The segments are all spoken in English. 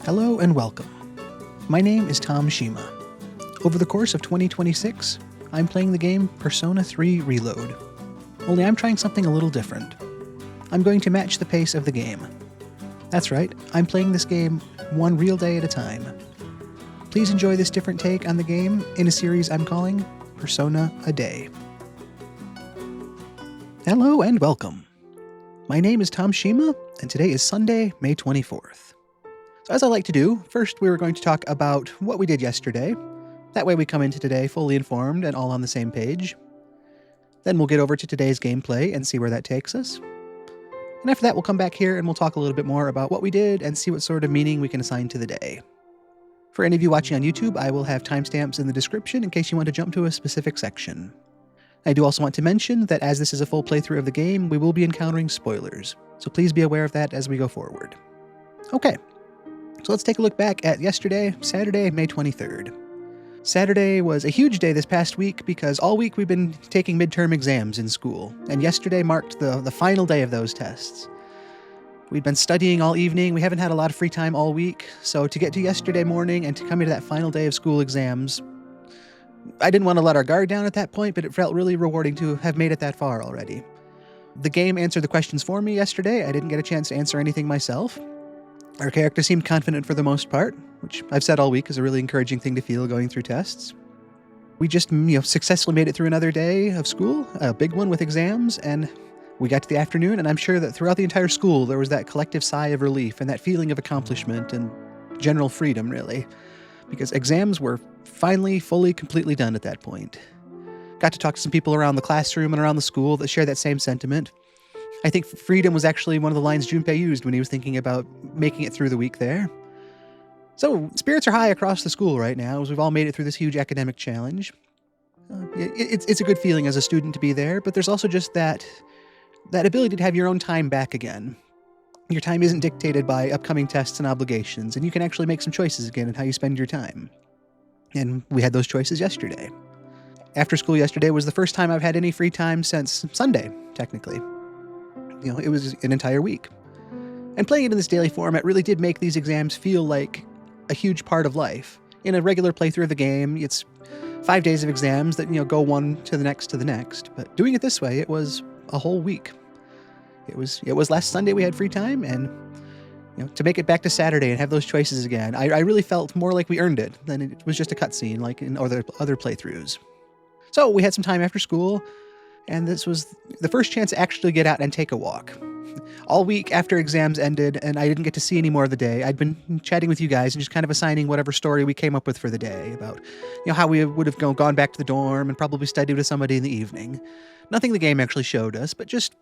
Hello and welcome. My name is Tom Shima. Over the course of 2026, I'm playing the game Persona 3 Reload. Only I'm trying something a little different. I'm going to match the pace of the game. That's right, I'm playing this game one real day at a time. Please enjoy this different take on the game in a series I'm calling Persona a Day. Hello and welcome. My name is Tom Shima, and today is Sunday, May 24th. So as I like to do, first we were going to talk about what we did yesterday. That way we come into today fully informed and all on the same page. Then we'll get over to today's gameplay and see where that takes us. And after that we'll come back here and we'll talk a little bit more about what we did and see what sort of meaning we can assign to the day. For any of you watching on YouTube, I will have timestamps in the description in case you want to jump to a specific section. I do also want to mention that as this is a full playthrough of the game, we will be encountering spoilers, so please be aware of that as we go forward. Okay. So let's take a look back at yesterday, Saturday, May 23rd. Saturday was a huge day this past week because all week we've been taking midterm exams in school, and yesterday marked the final day of those tests. We'd been studying all evening, we haven't had a lot of free time all week, so to get to yesterday morning and to come into that final day of school exams, I didn't want to let our guard down at that point, but it felt really rewarding to have made it that far already. The game answered the questions for me yesterday, I didn't get a chance to answer anything myself. Our character seemed confident for the most part, which I've said all week is a really encouraging thing to feel going through tests. We just, successfully made it through another day of school, a big one with exams, and we got to the afternoon, and I'm sure that throughout the entire school there was that collective sigh of relief and that feeling of accomplishment and general freedom, really, because exams were finally fully, completely done at that point. Got to talk to some people around the classroom and around the school that share that same sentiment. I think freedom was actually one of the lines Junpei used when he was thinking about making it through the week there. So, spirits are high across the school right now as we've all made it through this huge academic challenge. It's a good feeling as a student to be there, but there's also just that ability to have your own time back again. Your time isn't dictated by upcoming tests and obligations, and you can actually make some choices again in how you spend your time. And we had those choices yesterday. After school yesterday was the first time I've had any free time since Sunday, technically. It was an entire week. And playing it in this daily format really did make these exams feel like a huge part of life. In a regular playthrough of the game, it's 5 days of exams that, go one to the next. But doing it this way, it was a whole week. It was last Sunday we had free time, and to make it back to Saturday and have those choices again, I really felt more like we earned it than it was just a cutscene like in other playthroughs. So we had some time after school, and this was the first chance to actually get out and take a walk. All week after exams ended and I didn't get to see any more of the day, I'd been chatting with you guys and just kind of assigning whatever story we came up with for the day about, how we would have gone back to the dorm and probably studied with somebody in the evening. Nothing the game actually showed us, but just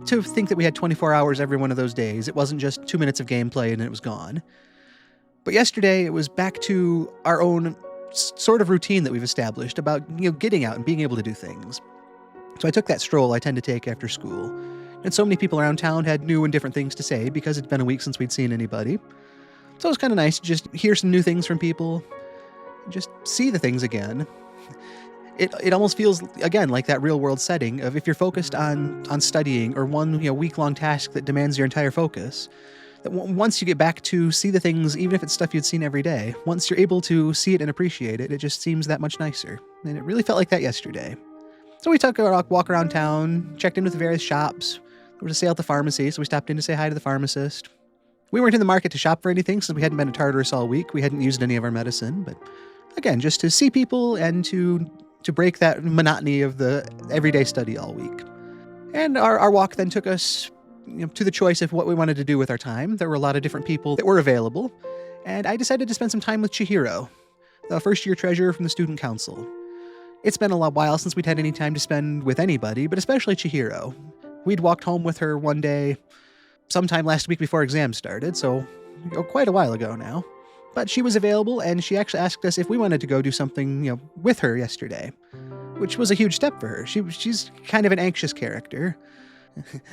to think that we had 24 hours every one of those days. It wasn't just 2 minutes of gameplay and it was gone. But yesterday it was back to our own sort of routine that we've established about, getting out and being able to do things. So I took that stroll I tend to take after school, and so many people around town had new and different things to say because it'd been a week since we'd seen anybody. So it was kind of nice to just hear some new things from people, just see the things again. It almost feels, again, like that real-world setting of if you're focused on studying or one week-long task that demands your entire focus, that once you get back to see the things, even if it's stuff you'd seen every day, once you're able to see it and appreciate it, it just seems that much nicer. And it really felt like that yesterday. So we took a walk around town, checked in with the various shops. There was a sale at the pharmacy, so we stopped in to say hi to the pharmacist. We weren't in the market to shop for anything since we hadn't been to Tartarus all week. We hadn't used any of our medicine, but again, just to see people and to break that monotony of the everyday study all week. And our walk then took us to the choice of what we wanted to do with our time. There were a lot of different people that were available, and I decided to spend some time with Chihiro, the first-year treasurer from the student council. It's been a while since we'd had any time to spend with anybody, but especially Chihiro. We'd walked home with her one day, sometime last week before exams started, so quite a while ago now. But she was available, and she actually asked us if we wanted to go do something, with her yesterday, which was a huge step for her. She's kind of an anxious character.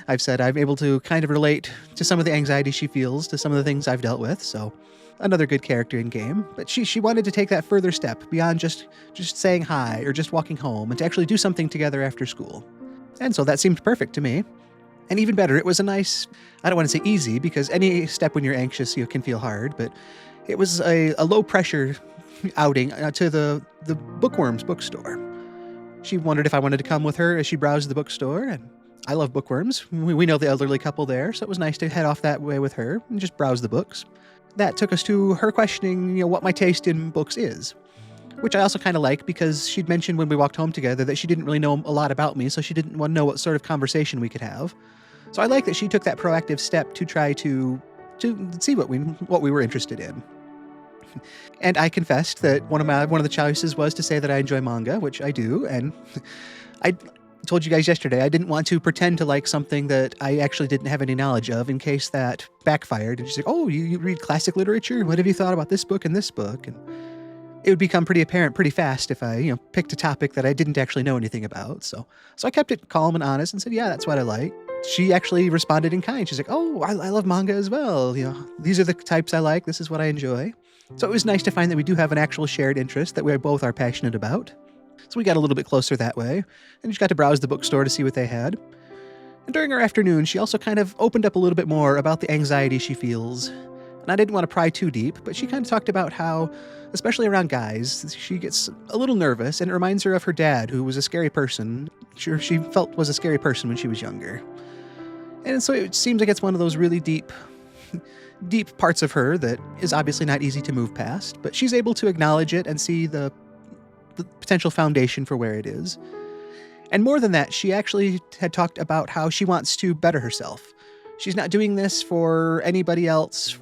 I've said I'm able to kind of relate to some of the anxiety she feels to some of the things I've dealt with, so another good character in game. But she wanted to take that further step beyond just saying hi or just walking home and to actually do something together after school. And so that seemed perfect to me. And even better, it was a nice, I don't want to say easy, because any step when you're anxious, can feel hard, but it was a low pressure outing to the Bookworms bookstore. She wondered if I wanted to come with her as she browsed the bookstore, and I love bookworms. We know the elderly couple there, so it was nice to head off that way with her and just browse the books. That took us to her questioning, what my taste in books is, which I also kind of like, because she'd mentioned when we walked home together that she didn't really know a lot about me, so she didn't want to know what sort of conversation we could have. So I like that she took that proactive step to try to see what we were interested in. And I confessed that one of the choices was to say that I enjoy manga, which I do, and I told you guys yesterday I didn't want to pretend to like something that I actually didn't have any knowledge of, in case that backfired. And she's like, "Oh, you read classic literature? What have you thought about this book and this book?" And it would become pretty apparent pretty fast if I, picked a topic that I didn't actually know anything about. So I kept it calm and honest and said, "Yeah, that's what I like." She actually responded in kind. She's like, "Oh, I love manga as well. These are the types I like. This is what I enjoy." So it was nice to find that we do have an actual shared interest that we both are passionate about. So we got a little bit closer that way, and just got to browse the bookstore to see what they had. And during our afternoon, she also kind of opened up a little bit more about the anxiety she feels. And I didn't want to pry too deep, but she kind of talked about how, especially around guys, she gets a little nervous, and it reminds her of her dad, who was a scary person. She felt was a scary person when she was younger. And so it seems like it's one of those really deep parts of her that is obviously not easy to move past, but she's able to acknowledge it and see the potential foundation for where it is. And more than that, she actually had talked about how she wants to better herself. She's not doing this for anybody else.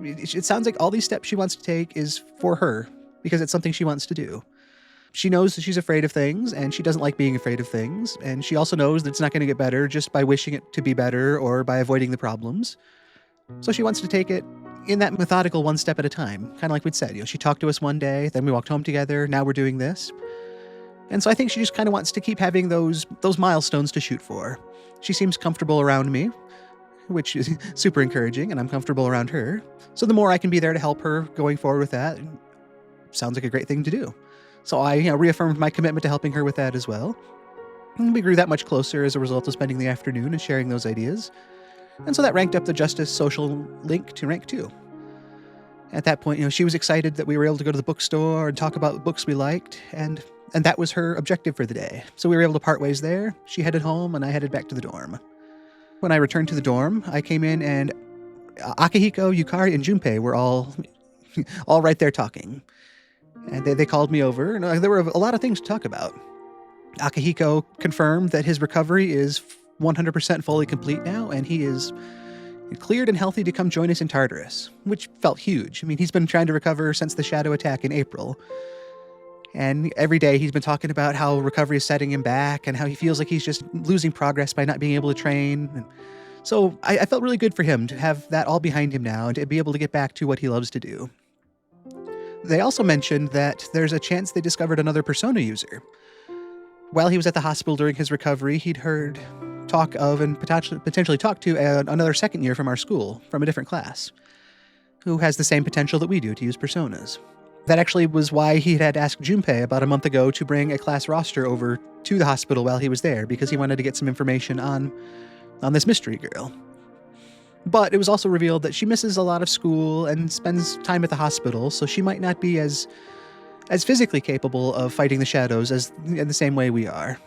It sounds like all these steps she wants to take is for her, because it's something she wants to do. She knows that she's afraid of things, and she doesn't like being afraid of things. And she also knows that it's not going to get better just by wishing it to be better or by avoiding the problems. So she wants to take it in that methodical one step at a time, kind of like we'd said. She talked to us one day, then we walked home together, now we're doing this. And so I think she just kind of wants to keep having those milestones to shoot for. She seems comfortable around me, which is super encouraging, and I'm comfortable around her. So the more I can be there to help her going forward with that, sounds like a great thing to do. So I reaffirmed my commitment to helping her with that as well. And we grew that much closer as a result of spending the afternoon and sharing those ideas. And so that ranked up the Justice social link to rank 2. At that point, she was excited that we were able to go to the bookstore and talk about books we liked, and that was her objective for the day. So we were able to part ways there. She headed home, and I headed back to the dorm. When I returned to the dorm, I came in, and Akihiko, Yukari, and Junpei were all right there talking. And they called me over, and there were a lot of things to talk about. Akihiko confirmed that his recovery is 100% fully complete now, and he is cleared and healthy to come join us in Tartarus, which felt huge. I mean, he's been trying to recover since the shadow attack in April. And every day he's been talking about how recovery is setting him back and how he feels like he's just losing progress by not being able to train. And so I felt really good for him to have that all behind him now and to be able to get back to what he loves to do. They also mentioned that there's a chance they discovered another Persona user. While he was at the hospital during his recovery, he'd heard talk of and potentially talk to another second year from our school, from a different class, who has the same potential that we do to use personas. That actually was why he had asked Junpei about a month ago to bring a class roster over to the hospital while he was there, because he wanted to get some information on this mystery girl. But it was also revealed that she misses a lot of school and spends time at the hospital, so she might not be as physically capable of fighting the shadows as in the same way we are.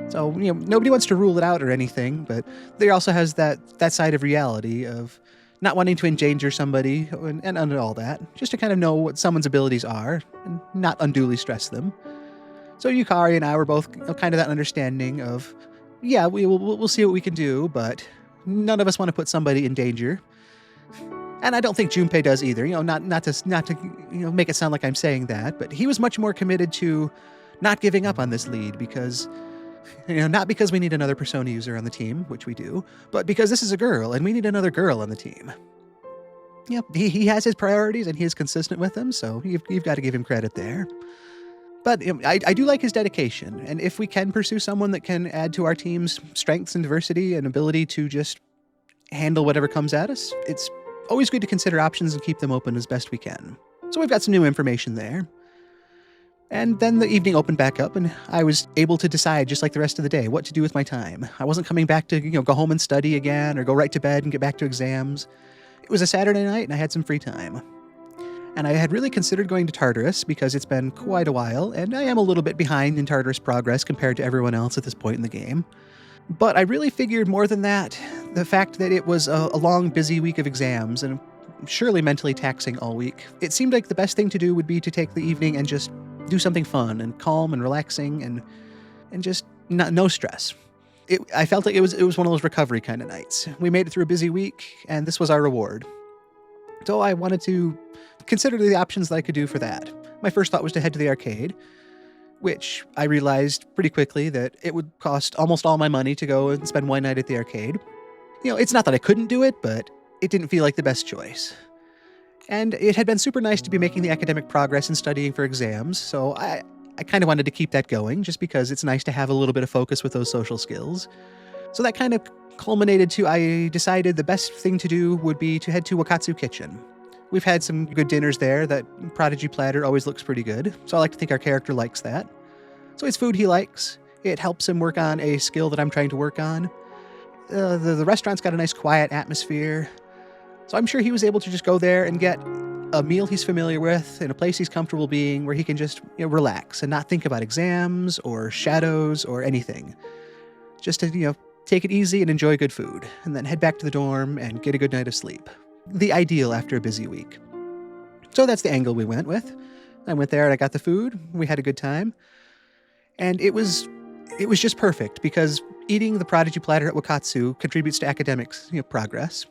So, nobody wants to rule it out or anything, but there also has that side of reality of not wanting to endanger somebody and all that, just to kind of know what someone's abilities are and not unduly stress them. So Yukari and I were both kind of that understanding of, yeah, we'll see what we can do, but none of us want to put somebody in danger. And I don't think Junpei does either. Not to make it sound like I'm saying that, but he was much more committed to not giving up on this lead because, not because we need another Persona user on the team, which we do, but because this is a girl and we need another girl on the team. He has his priorities and he is consistent with them, so you've got to give him credit there. But I do like his dedication, and if we can pursue someone that can add to our team's strengths and diversity and ability to just handle whatever comes at us, it's always good to consider options and keep them open as best we can. So we've got some new information there. And then the evening opened back up, and I was able to decide, just like the rest of the day, what to do with my time. I wasn't coming back to, go home and study again or go right to bed and get back to exams. It was a Saturday night, and I had some free time. And I had really considered going to Tartarus because it's been quite a while, and I am a little bit behind in Tartarus progress compared to everyone else at this point in the game. But I really figured more than that, the fact that it was a long, busy week of exams and surely mentally taxing all week, it seemed like the best thing to do would be to take the evening and just do something fun and calm and relaxing and just no stress. I felt like it was one of those recovery kind of nights. We made it through a busy week, and this was our reward. So I wanted to consider the options that I could do for that. My first thought was to head to the arcade, which I realized pretty quickly that it would cost almost all my money to go and spend one night at the arcade. It's not that I couldn't do it, but it didn't feel like the best choice. And it had been super nice to be making the academic progress and studying for exams, so I kind of wanted to keep that going just because it's nice to have a little bit of focus with those social skills. So that kind of culminated to I decided the best thing to do would be to head to Wakatsu Kitchen. We've had some good dinners there. That Prodigy platter always looks pretty good, so I like to think our character likes that. So it's food he likes. It helps him work on a skill that I'm trying to work on. The restaurant's got a nice quiet atmosphere, so I'm sure he was able to just go there and get a meal he's familiar with in a place he's comfortable being where he can just relax and not think about exams or shadows or anything. Just to take it easy and enjoy good food, and then head back to the dorm and get a good night of sleep. The ideal after a busy week. So that's the angle we went with. I went there and I got the food. We had a good time. And it was just perfect because eating the Prodigy platter at Wakatsu contributes to academics, progress.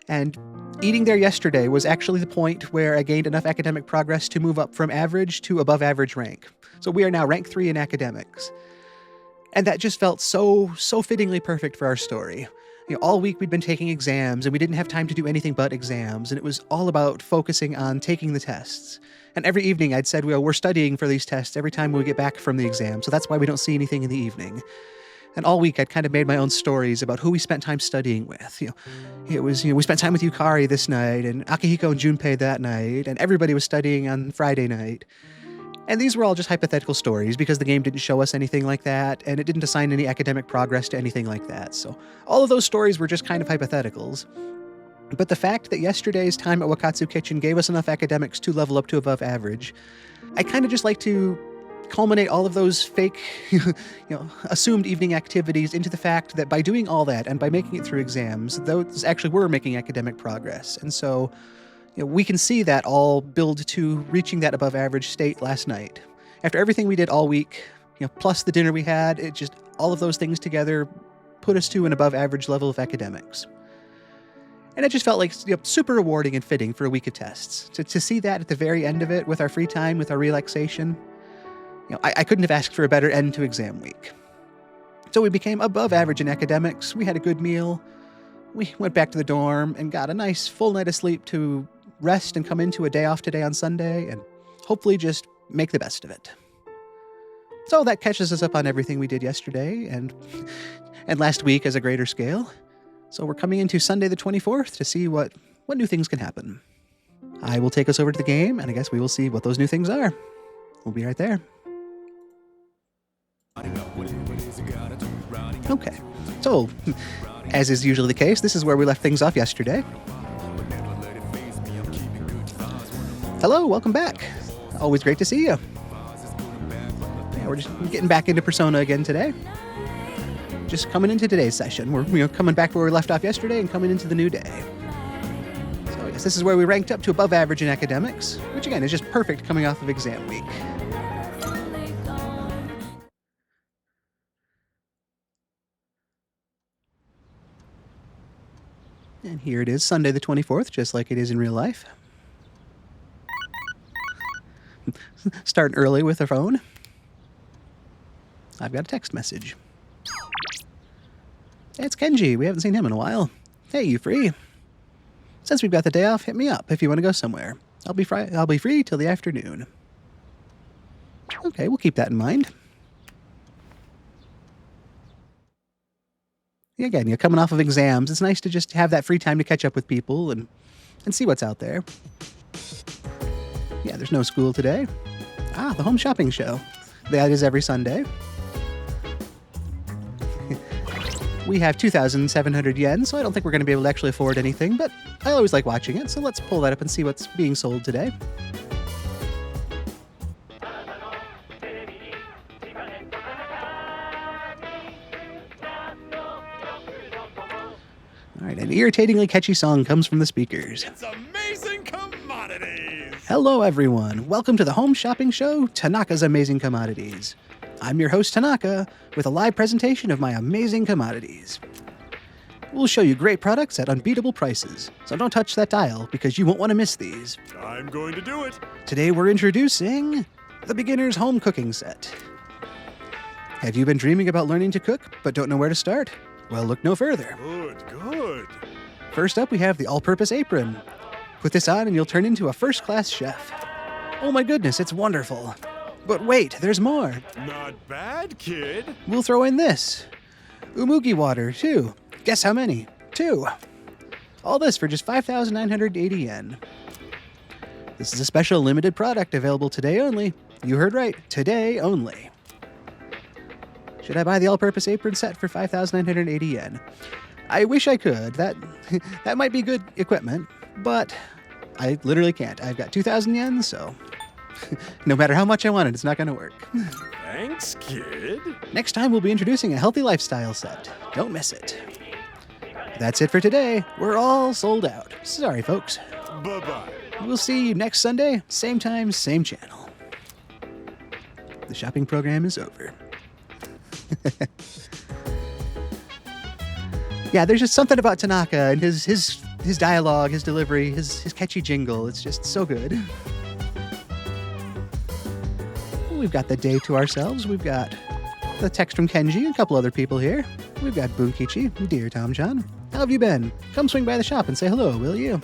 And eating there yesterday was actually the point where I gained enough academic progress to move up from average to above average rank. So we are now rank 3 in academics. And that just felt so fittingly perfect for our story. All week we'd been taking exams and we didn't have time to do anything but exams, and it was all about focusing on taking the tests. And every evening I'd said, we're studying for these tests every time we get back from the exam, so that's why we don't see anything in the evening. And all week I'd kind of made my own stories about who we spent time studying with. It was, we spent time with Yukari this night, and Akihiko and Junpei that night, and everybody was studying on Friday night. And these were all just hypothetical stories because the game didn't show us anything like that, and it didn't assign any academic progress to anything like that. So all of those stories were just kind of hypotheticals. But the fact that yesterday's time at Wakatsu Kitchen gave us enough academics to level up to above average, I kind of just like to culminate all of those fake, assumed evening activities into the fact that by doing all that and by making it through exams, those actually were making academic progress. And so we can see that all build to reaching that above average state last night. After everything we did all week, plus the dinner we had, it just, all of those things together put us to an above average level of academics. And it just felt like super rewarding and fitting for a week of tests. To see that at the very end of it with our free time, with our relaxation, I couldn't have asked for a better end to exam week. So we became above average in academics. We had a good meal. We went back to the dorm and got a nice full night of sleep to rest and come into a day off today on Sunday and hopefully just make the best of it. So that catches us up on everything we did yesterday and last week as a greater scale. So we're coming into Sunday the 24th to see what new things can happen. I will take us over to the game, and I guess we will see what those new things are. We'll be right there. Okay, so as is usually the case, this is where we left things off yesterday. Hello, welcome back. Always great to see you. Yeah, we're just getting back into Persona again today. Just coming into today's session. We're coming back where we left off yesterday and coming into the new day. So yes, this is where we ranked up to above average in academics, which again is just perfect coming off of exam week. And here it is, Sunday the 24th, just like it is in real life. Starting early with a phone. I've got a text message. It's Kenji. We haven't seen him in a while. Hey, you free? Since we've got the day off, hit me up if you want to go somewhere. I'll be free till the afternoon. Okay, we'll keep that in mind. Again, you're coming off of exams. It's nice to just have that free time to catch up with people and see what's out there. Yeah, there's no school today. Ah, the home shopping show. That is every Sunday. We have 2,700 yen, so I don't think we're going to be able to actually afford anything, but I always like watching it, so let's pull that up and see what's being sold today. All right, an irritatingly catchy song comes from the speakers. It's Amazing Commodities! Hello, everyone. Welcome to the home shopping show, Tanaka's Amazing Commodities. I'm your host, Tanaka, with a live presentation of my amazing commodities. We'll show you great products at unbeatable prices, so don't touch that dial because you won't want to miss these. I'm going to do it. Today we're introducing the Beginner's Home Cooking Set. Have you been dreaming about learning to cook but don't know where to start? Well, look no further. Good. First up, we have the all-purpose apron. Put this on and you'll turn into a first-class chef. Oh my goodness, it's wonderful. But wait, there's more. Not bad, kid. We'll throw in this. Umugi water, too. Guess how many? 2. All this for just 5,980 yen. This is a special limited product available today only. You heard right, today only. Should I buy the all-purpose apron set for 5,980 yen? I wish I could. That might be good equipment, but I literally can't. I've got 2,000 yen, so no matter how much I want it, it's not going to work. Thanks, kid. Next time, we'll be introducing a healthy lifestyle set. Don't miss it. That's it for today. We're all sold out. Sorry, folks. Bye-bye. We'll see you next Sunday, same time, same channel. The shopping program is over. Yeah, there's just something about Tanaka and his dialogue, his delivery, his catchy jingle. It's just so good. We've got the day to ourselves. We've got the text from Kenji, a couple other people here. We've got Bunkichi, dear Tom-chan. How have you been? Come swing by the shop and say hello, will you?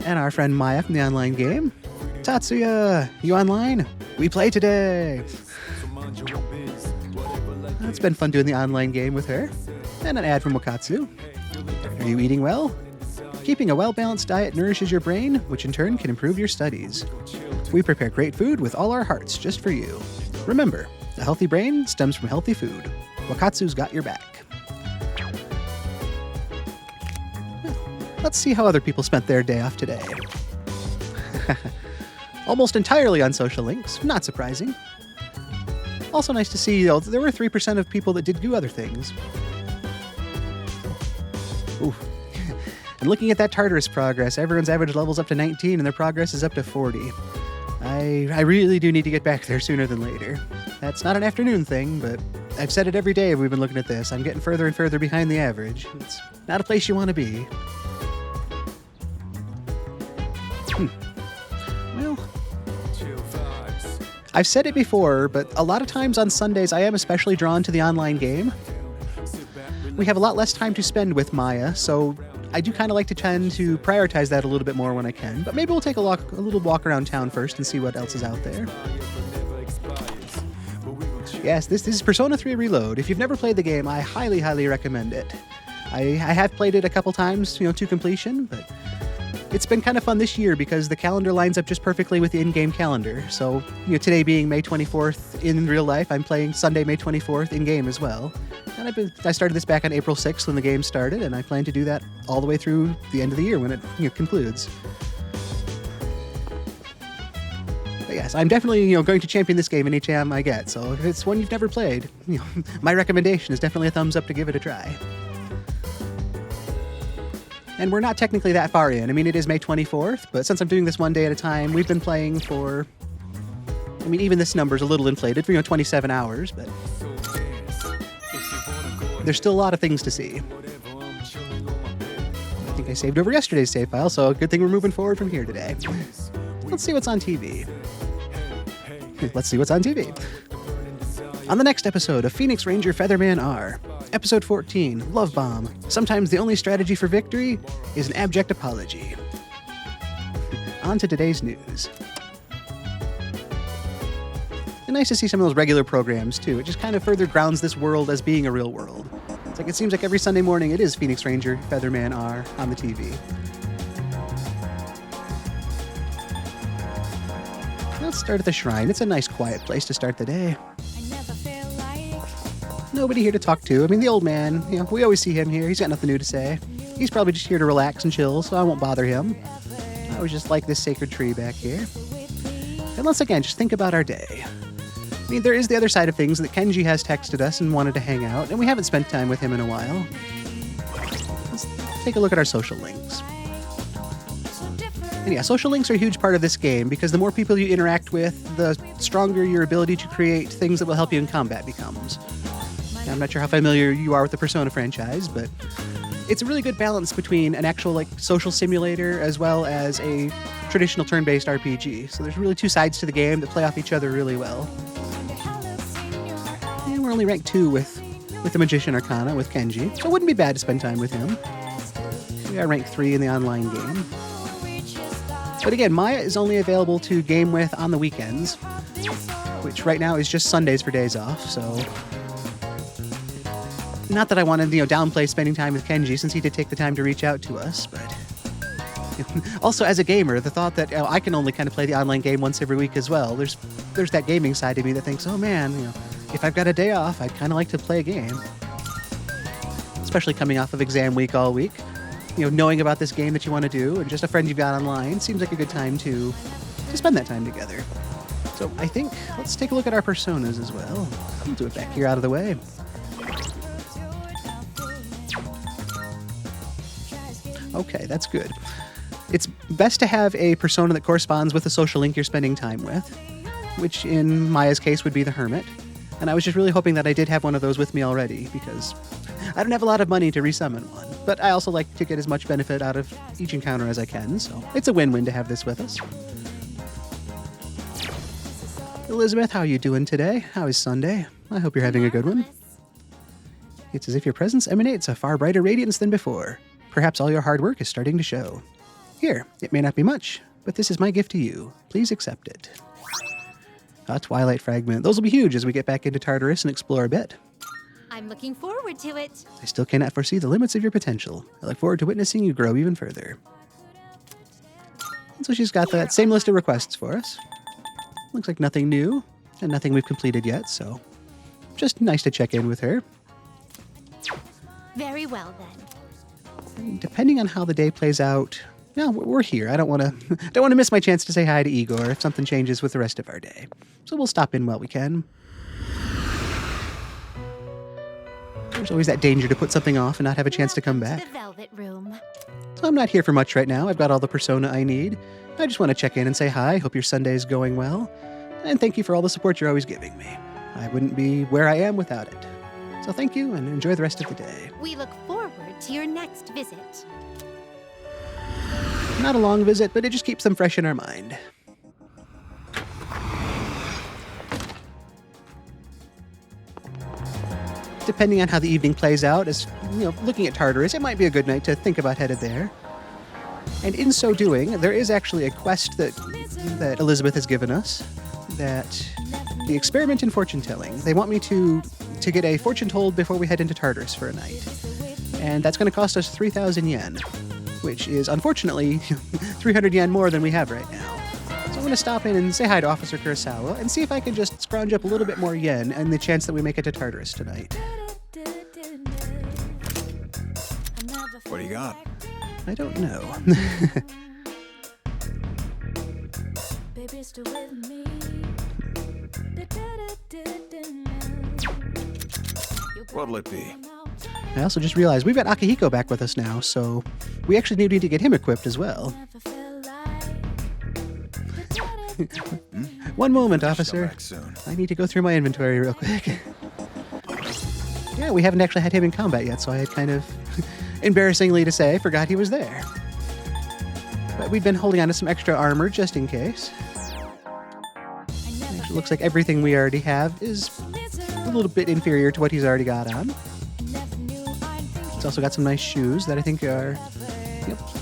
And our friend Maya from the online game. Tatsuya, you online? We play today. It's been fun doing the online game with her. And an ad from Wakatsu. Are you eating well? Keeping a well-balanced diet nourishes your brain, which in turn can improve your studies. We prepare great food with all our hearts just for you. Remember, a healthy brain stems from healthy food. Wakatsu's got your back. Let's see how other people spent their day off today. Almost entirely on social links, not surprising. Also nice to see, though, there were 3% of people that did do other things. Ooh. And looking at that Tartarus progress, everyone's average level's up to 19 and their progress is up to 40. I really do need to get back there sooner than later. That's not an afternoon thing, but I've said it every day we've been looking at this. I'm getting further and further behind the average. It's not a place you want to be. Well, I've said it before, but a lot of times on Sundays I am especially drawn to the online game. We have a lot less time to spend with Maya, so I do kind of like to tend to prioritize that a little bit more when I can. But maybe we'll take a little walk around town first and see what else is out there. Yes, this is Persona 3 Reload. If you've never played the game, I highly, highly recommend it. I have played it a couple times, to completion, but it's been kind of fun this year because the calendar lines up just perfectly with the in-game calendar. So, today being May 24th in real life, I'm playing Sunday, May 24th in-game as well. And I started this back on April 6th when the game started, and I plan to do that all the way through the end of the year when it concludes. But yes, I'm definitely going to champion this game any chance I get. So if it's one you've never played, my recommendation is definitely a thumbs up to give it a try. And we're not technically that far in. I mean, it is May 24th, but since I'm doing this one day at a time, we've been playing for, even this number's a little inflated for, 27 hours, but there's still a lot of things to see. I think I saved over yesterday's save file, so good thing we're moving forward from here today. Let's see what's on TV. Let's see what's on TV. On the next episode of Phoenix Ranger Featherman R, Episode 14, Love Bomb. Sometimes the only strategy for victory is an abject apology. On to today's news. And nice to see some of those regular programs, too. It just kind of further grounds this world as being a real world. It seems like every Sunday morning it is Phoenix Ranger Featherman R on the TV. Let's start at the shrine. It's a nice, quiet place to start the day. Nobody here to talk to. I mean, the old man, we always see him here. He's got nothing new to say. He's probably just here to relax and chill, so I won't bother him. I always just like this sacred tree back here. And once again, just think about our day. I mean, there is the other side of things that Kenji has texted us and wanted to hang out, and we haven't spent time with him in a while. Let's take a look at our social links. And yeah, social links are a huge part of this game because the more people you interact with, the stronger your ability to create things that will help you in combat becomes. Now, I'm not sure how familiar you are with the Persona franchise, but it's a really good balance between an actual social simulator as well as a traditional turn-based RPG. So there's really two sides to the game that play off each other really well. And we're only ranked 2 with the Magician Arcana with Kenji, so it wouldn't be bad to spend time with him. We are ranked 3 in the online game. But again, Maya is only available to game with on the weekends, which right now is just Sundays for days off, so... Not that I want to, downplay spending time with Kenji since he did take the time to reach out to us, but... Also, as a gamer, the thought that I can only kind of play the online game once every week as well, there's that gaming side of me that thinks, oh man, if I've got a day off, I'd kind of like to play a game. Especially coming off of exam week all week. Knowing about this game that you want to do, and just a friend you've got online, seems like a good time to spend that time together. So I think, let's take a look at our personas as well. We'll do it back here out of the way. Okay, that's good. It's best to have a persona that corresponds with the social link you're spending time with, which in Maya's case would be the Hermit. And I was just really hoping that I did have one of those with me already, because I don't have a lot of money to resummon one. But I also like to get as much benefit out of each encounter as I can, so it's a win-win to have this with us. Elizabeth, how are you doing today? How is Sunday? I hope you're having a good one. It's as if your presence emanates a far brighter radiance than before. Perhaps all your hard work is starting to show. Here, it may not be much, but this is my gift to you. Please accept it. A Twilight Fragment. Those will be huge as we get back into Tartarus and explore a bit. I'm looking forward to it. I still cannot foresee the limits of your potential. I look forward to witnessing you grow even further. And so she's got that same list of requests for us. Looks like nothing new, and nothing we've completed yet, so just nice to check in with her. Very well, then. Depending on how the day plays out, we're here. I don't want to miss my chance to say hi to Igor if something changes with the rest of our day. So we'll stop in while we can. There's always that danger to put something off and not have a chance to come back. The Velvet Room. So I'm not here for much right now. I've got all the persona I need. I just want to check in and say hi. Hope your Sunday is going well. And thank you for all the support you're always giving me. I wouldn't be where I am without it. So thank you and enjoy the rest of the day. We look forward to your next visit. Not a long visit, but it just keeps them fresh in our mind. Depending on how the evening plays out, as looking at Tartarus, it might be a good night to think about headed there. And in so doing, there is actually a quest that Elizabeth has given us, that the experiment in fortune telling. They want me to get a fortune told before we head into Tartarus for a night. And that's going to cost us 3,000 yen, which is unfortunately 300 yen more than we have right now. So I'm going to stop in and say hi to Officer Kurosawa and see if I can just scrounge up a little bit more yen and the chance that we make it to Tartarus tonight. What do you got? I don't know. What'll it be? I also just realized we've got Akihiko back with us now, so we actually need to get him equipped as well. One moment, officer. Back soon. I need to go through my inventory real quick. Yeah, we haven't actually had him in combat yet, so I had kind of, embarrassingly to say, forgot he was there. But we've been holding on to some extra armor just in case. Actually, looks like everything we already have is a little bit inferior to what he's already got on. He's also got some nice shoes that I think are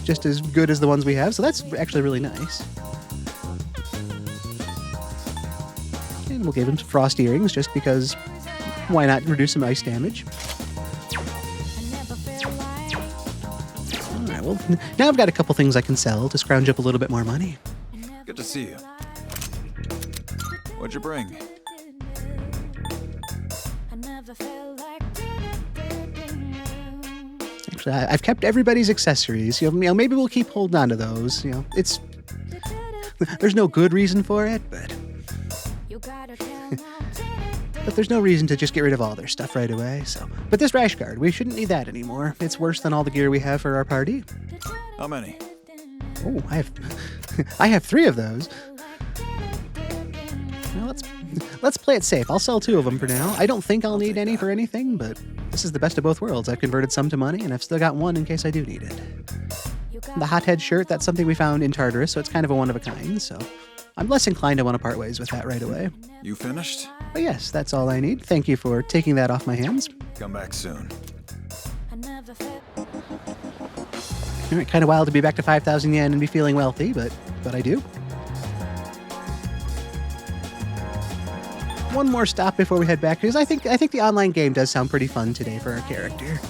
just as good as the ones we have, so that's actually really nice. And we'll give him some frost earrings just because why not reduce some ice damage? Alright, well, now I've got a couple things I can sell to scrounge up a little bit more money. Good to see you. What'd you bring? Actually, I've kept everybody's accessories. Maybe we'll keep holding on to those. It's there's no good reason for it, but there's no reason to just get rid of all their stuff right away. But this rash guard, we shouldn't need that anymore. It's worse than all the gear we have for our party. How many? Oh, I have 3 of those. Well, let's play it safe. I'll sell 2 of them for now. I don't think I'll need any for anything, but this is the best of both worlds. I've converted some to money, and I've still got 1 in case I do need it. The hothead shirt, that's something we found in Tartarus, so it's kind of a one-of-a-kind, so I'm less inclined to want to part ways with that right away. You finished? But yes, that's all I need. Thank you for taking that off my hands. Come back soon. Kind of wild to be back to 5,000 yen and be feeling wealthy, but I do. One more stop before we head back, because I think the online game does sound pretty fun today for our character.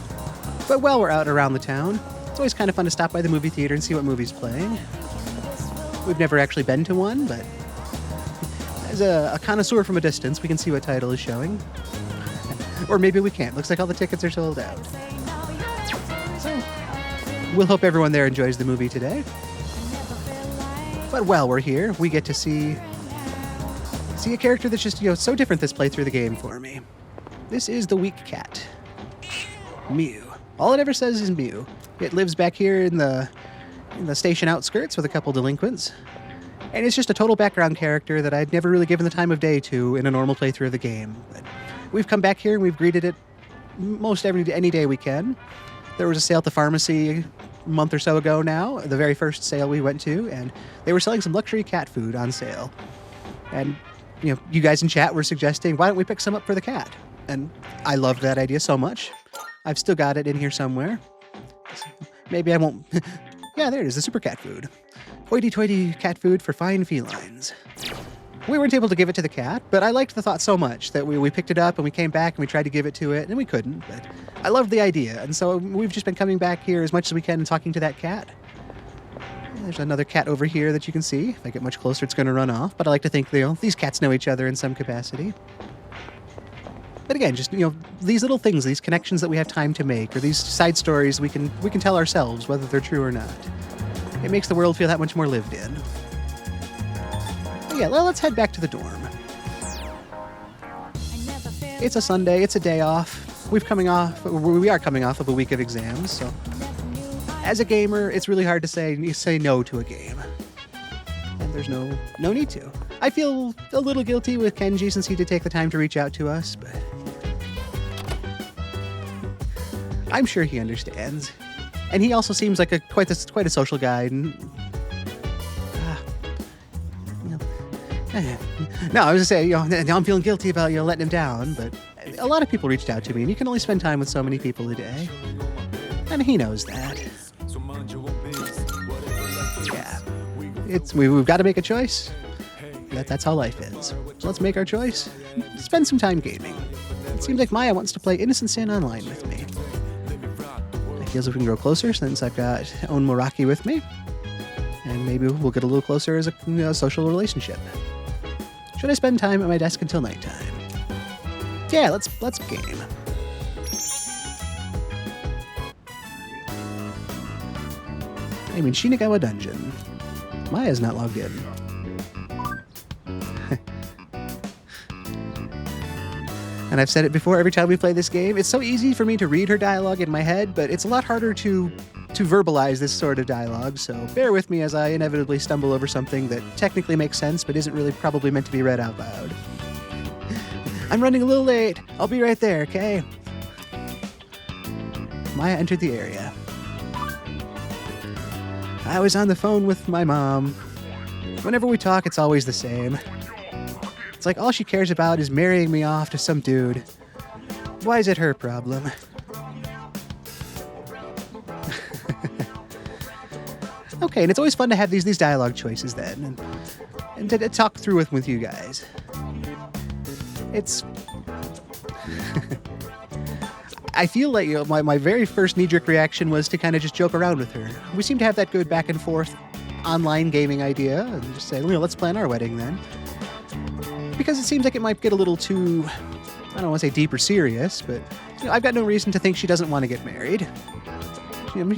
But while we're out around the town, it's always kind of fun to stop by the movie theater and see what movie's playing. We've never actually been to one, but as a connoisseur from a distance, we can see what title is showing. Or maybe we can't. Looks like all the tickets are sold out. So, we'll hope everyone there enjoys the movie today. But while we're here, we get to see a character that's just, so different this playthrough the game for me. This is the weak cat. Mew. All it ever says is Mew. It lives back here in the station outskirts with a couple delinquents. And it's just a total background character that I'd never really given the time of day to in a normal playthrough of the game. But we've come back here and we've greeted it most any day we can. There was a sale at the pharmacy a month or so ago now, the very first sale we went to, and they were selling some luxury cat food on sale. And, you guys in chat were suggesting, why don't we pick some up for the cat? And I loved that idea so much. I've still got it in here somewhere. Maybe I won't... Yeah, there it is, the super cat food. Hoity-toity cat food for fine felines. We weren't able to give it to the cat, but I liked the thought so much that we picked it up and we came back and we tried to give it to it, and we couldn't, but I loved the idea, and so we've just been coming back here as much as we can and talking to that cat. There's another cat over here that you can see. If I get much closer, it's going to run off, but I like to think, these cats know each other in some capacity. But again, just, these little things, these connections that we have time to make, or these side stories we can tell ourselves whether they're true or not. It makes the world feel that much more lived in. But yeah, let's head back to the dorm. It's a Sunday, it's a day off. We are coming off of a week of exams, so as a gamer, it's really hard to say no to a game. And there's no need to. I feel a little guilty with Kenji since he did take the time to reach out to us, but I'm sure he understands. And he also seems like quite a social guy. And, no, I was just saying, now I'm feeling guilty about letting him down, but a lot of people reached out to me, and you can only spend time with so many people a day, and he knows that. Yeah, we've got to make a choice. That's how life is. So let's make our choice. Spend some time gaming. It seems like Maya wants to play Innocent Sin Online with me. It feels like we can grow closer since I've got Own Moraki with me. And maybe we'll get a little closer as a social relationship. Should I spend time at my desk until nighttime? Yeah, let's game. I mean, Shinagawa Dungeon. Maya's not logged in. And I've said it before, every time we play this game, it's so easy for me to read her dialogue in my head, but it's a lot harder to verbalize this sort of dialogue, so bear with me as I inevitably stumble over something that technically makes sense, but isn't really probably meant to be read out loud. I'm running a little late. I'll be right there, okay? Maya entered the area. I was on the phone with my mom. Whenever we talk, it's always the same. It's like all she cares about is marrying me off to some dude. Why is it her problem? Okay, and it's always fun to have these dialogue choices then, and to talk through with you guys. It's... I feel like my very first knee-jerk reaction was to kind of just joke around with her. We seem to have that good back and forth online gaming idea, and just say, let's plan our wedding then. because it seems like it might get a little too, I don't want to say deep or serious, but I've got no reason to think she doesn't want to get married.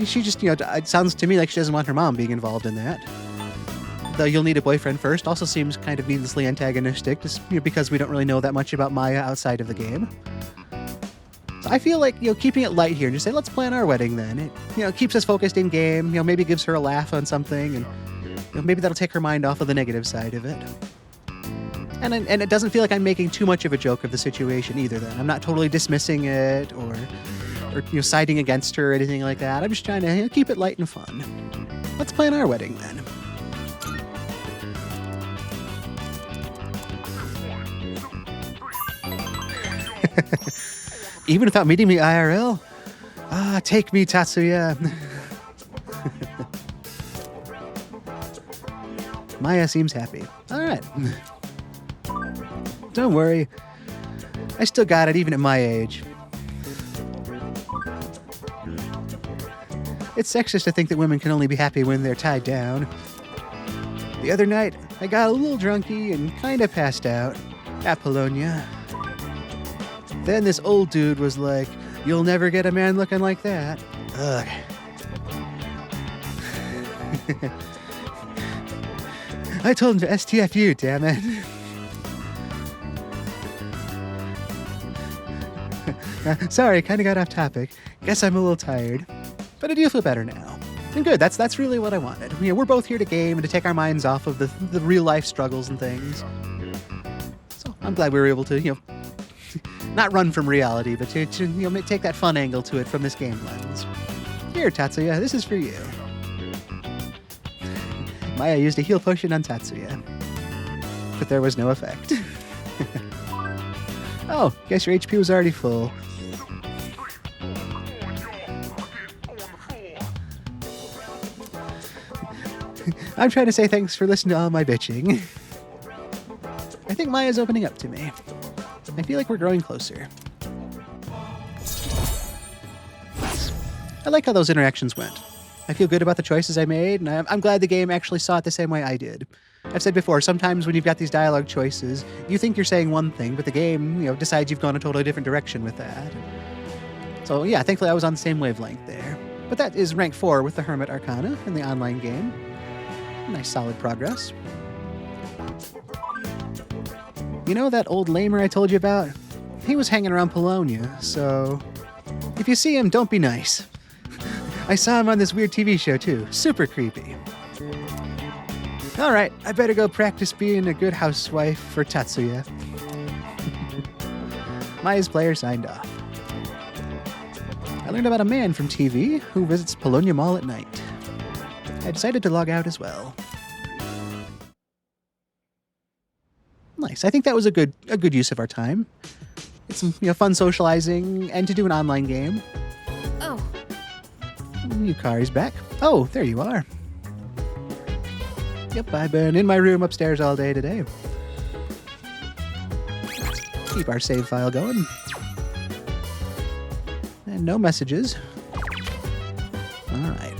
She just, it sounds to me like she doesn't want her mom being involved in that. The "you'll need a boyfriend first" also seems kind of needlessly antagonistic, just because we don't really know that much about Maya outside of the game. So I feel like keeping it light here and just say let's plan our wedding then. It keeps us focused in game. Maybe gives her a laugh on something, and maybe that'll take her mind off of the negative side of it. And it doesn't feel like I'm making too much of a joke of the situation either. Then I'm not totally dismissing it or siding against her or anything like that. I'm just trying to keep it light and fun. Let's plan our wedding then. Even without meeting me IRL? Take me, Tatsuya. Maya seems happy. All right. Don't worry. I still got it even at my age. It's sexist to think that women can only be happy when they're tied down. The other night, I got a little drunky and kinda passed out at Polonia. Then this old dude was like, "You'll never get a man looking like that." Ugh. I told him to STFU, damn it. Sorry, kind of got off topic. Guess I'm a little tired. But I do feel better now. And good, that's really what I wanted. We're both here to game and to take our minds off of the real life struggles and things. So I'm glad we were able to, not run from reality, but to take that fun angle to it from this game lens. Here, Tatsuya, this is for you. Maya used a heal potion on Tatsuya, but there was no effect. Oh, guess your HP was already full. I'm trying to say thanks for listening to all my bitching. I think Maya's opening up to me. I feel like we're growing closer. I like how those interactions went. I feel good about the choices I made, and I'm glad the game actually saw it the same way I did. I've said before, sometimes when you've got these dialogue choices, you think you're saying one thing, but the game, decides you've gone a totally different direction with that. So yeah, thankfully I was on the same wavelength there. But that is rank 4 with the Hermit Arcana in the online game. Nice solid progress. That old lamer I told you about? He was hanging around Polonia, so if you see him, don't be nice. I saw him on this weird TV show too. Super creepy. Alright, I better go practice being a good housewife for Tatsuya. Maya's player signed off. I learned about a man from TV who visits Polonia Mall at night. I decided to log out as well. Nice. I think that was a good use of our time. It's some fun socializing and to do an online game. Oh. Yukari's back. Oh, there you are. Yep, I've been in my room upstairs all day today. Let's keep our save file going. And no messages. All right.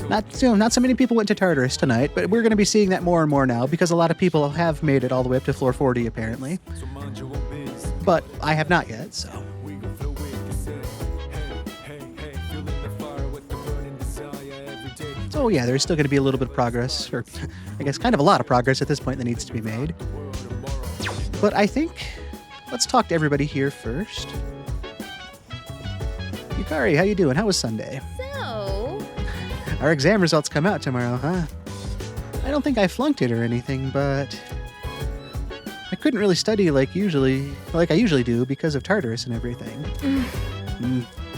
Not so many people went to Tartarus tonight, but we're going to be seeing that more and more now because a lot of people have made it all the way up to floor 40 apparently. But I have not yet, so. So yeah, there's still going to be a little bit of progress, or I guess kind of a lot of progress at this point that needs to be made. But I think, let's talk to everybody here first. Yukari, how you doing? How was Sunday? Our exam results come out tomorrow, huh? I don't think I flunked it or anything, but I couldn't really study like I usually do because of Tartarus and everything.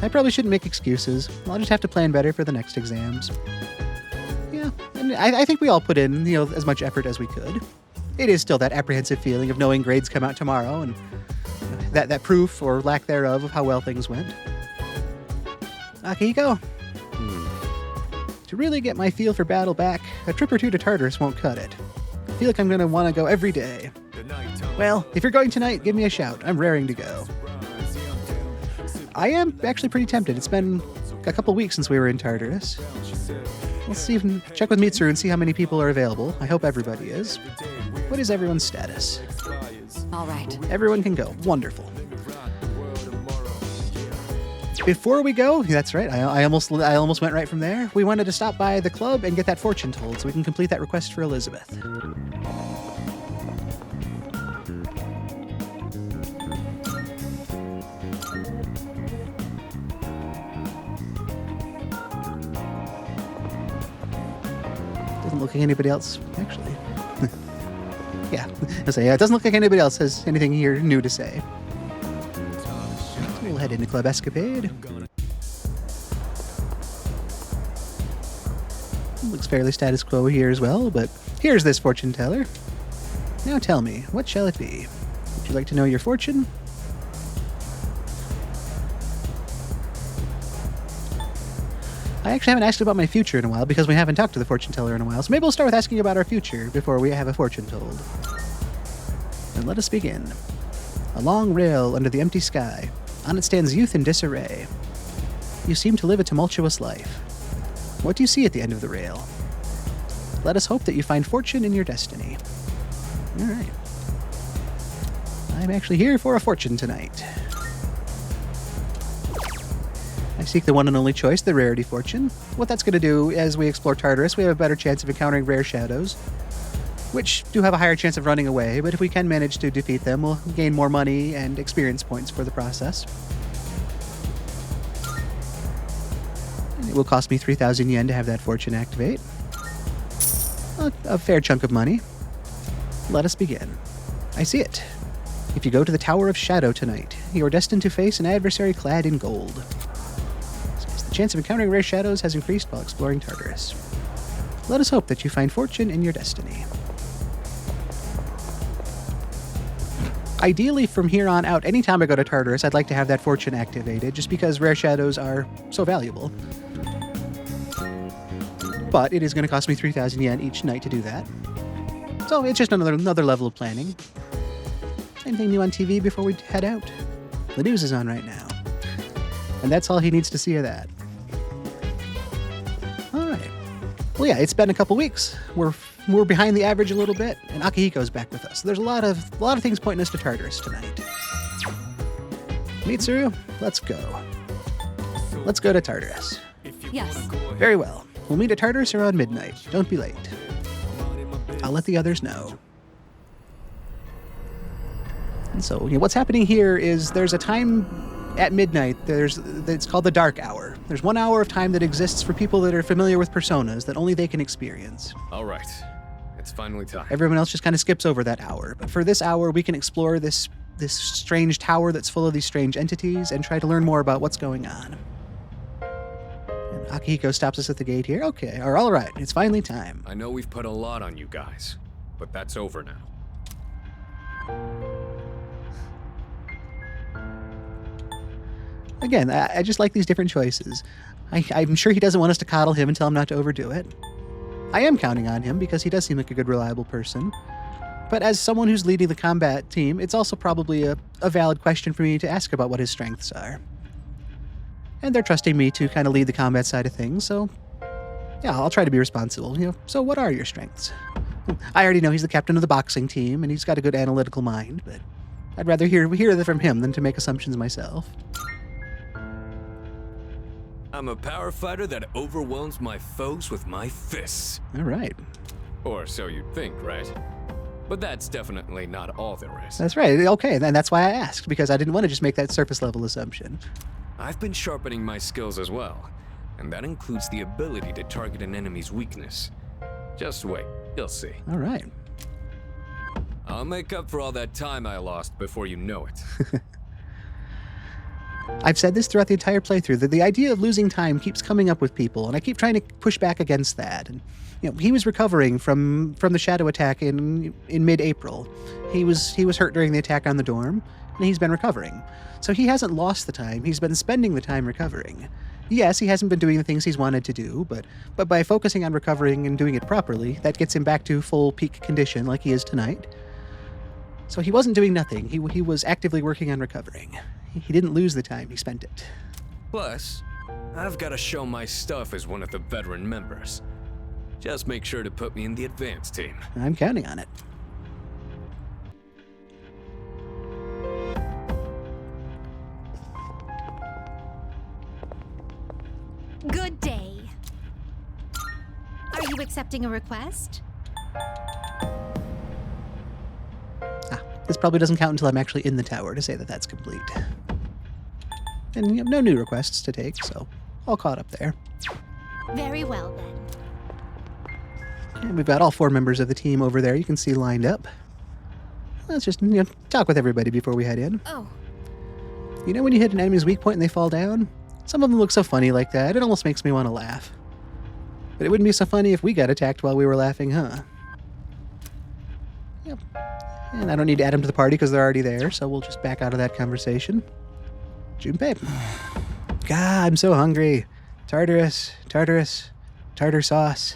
I probably shouldn't make excuses. I'll just have to plan better for the next exams. Yeah, and I think we all put in, as much effort as we could. It is still that apprehensive feeling of knowing grades come out tomorrow and that proof or lack thereof of how well things went. Akihiko? To really get my feel for battle back, a trip or two to Tartarus won't cut it. I feel like I'm going to want to go every day. Well, if you're going tonight, give me a shout. I'm raring to go. I am actually pretty tempted. It's been a couple weeks since we were in Tartarus. Let's see check with Mitsuru and see how many people are available. I hope everybody is. What is everyone's status? All right. Everyone can go. Wonderful. Before we go, that's right, I almost went right from there. We wanted to stop by the club and get that fortune told so we can complete that request for Elizabeth. Doesn't look like anybody else, actually. Yeah, it doesn't look like anybody else has anything here new to say. We'll head into Club Escapade. Looks fairly status quo here as well, but here's this fortune teller. Now tell me, what shall it be? Would you like to know your fortune? I actually haven't asked about my future in a while because we haven't talked to the fortune teller in a while, so maybe we'll start with asking about our future before we have a fortune told. And let us begin. A long rail under the empty sky. On it stands youth in disarray. You seem to live a tumultuous life. What do you see at the end of the rail? Let us hope that you find fortune in your destiny. All right. I'm actually here for a fortune tonight. I seek the one and only choice, the rarity fortune. What that's going to do as we explore Tartarus, we have a better chance of encountering rare shadows, which do have a higher chance of running away, but if we can manage to defeat them, we'll gain more money and experience points for the process. And it will cost me 3,000 yen to have that fortune activate. A fair chunk of money. Let us begin. I see it. If you go to the Tower of Shadow tonight, you are destined to face an adversary clad in gold. The chance of encountering rare shadows has increased while exploring Tartarus. Let us hope that you find fortune in your destiny. Ideally, from here on out, anytime I go to Tartarus, I'd like to have that fortune activated, just because rare shadows are so valuable. But it is going to cost me 3,000 yen each night to do that. So it's just another level of planning. Anything new on TV before we head out? The news is on right now. And that's all he needs to see of that. All right. Well, yeah, it's been a couple weeks. We're behind the average a little bit, and Akihiko's back with us. So there's a lot of things pointing us to Tartarus tonight. Mitsuru, let's go. Let's go to Tartarus. Yes. Very well. We'll meet at Tartarus around midnight. Don't be late. I'll let the others know. And so, what's happening here is there's a time at midnight. It's called the Dark Hour. There's 1 hour of time that exists for people that are familiar with personas that only they can experience. All right. It's finally time. Everyone else just kind of skips over that hour. But for this hour, we can explore this strange tower that's full of these strange entities and try to learn more about what's going on. And Akihiko stops us at the gate here. Okay, all right. It's finally time. I know we've put a lot on you guys, but that's over now. Again, I just like these different choices. I'm sure he doesn't want us to coddle him and tell him not to overdo it. I am counting on him because he does seem like a good, reliable person. But as someone who's leading the combat team, it's also probably a valid question for me to ask about what his strengths are. And they're trusting me to kind of lead the combat side of things, so yeah, I'll try to be responsible. So what are your strengths? I already know he's the captain of the boxing team, and he's got a good analytical mind, but I'd rather hear that from him than to make assumptions myself. I'm a power fighter that overwhelms my foes with my fists. All right. Or so you'd think, right? But that's definitely not all there is. That's right. Okay, and that's why I asked, because I didn't want to just make that surface level assumption. I've been sharpening my skills as well, and that includes the ability to target an enemy's weakness. Just wait, you'll see. All right. I'll make up for all that time I lost before you know it. I've said this throughout the entire playthrough, that the idea of losing time keeps coming up with people, and I keep trying to push back against that. And he was recovering from the shadow attack in mid-April. He was hurt during the attack on the dorm, and he's been recovering. So he hasn't lost the time. He's been spending the time recovering. Yes, he hasn't been doing the things he's wanted to do, but by focusing on recovering and doing it properly, that gets him back to full peak condition like he is tonight. So he wasn't doing nothing. He was actively working on recovering. He didn't lose the time, he spent it. Plus, I've got to show my stuff as one of the veteran members. Just make sure to put me in the advanced team. I'm counting on it. Good day. Are you accepting a request? This probably doesn't count until I'm actually in the tower to say that that's complete. And you have no new requests to take, so all caught up there. Very well, then. And we've got all 4 members of the team over there you can see lined up. Let's just, talk with everybody before we head in. Oh, You know when you hit an enemy's weak point and they fall down? Some of them look so funny like that, it almost makes me want to laugh. But it wouldn't be so funny if we got attacked while we were laughing, huh? Yep. And I don't need to add them to the party because they're already there, so we'll just back out of that conversation. Junpei. God, I'm so hungry. Tartarus, tartar sauce.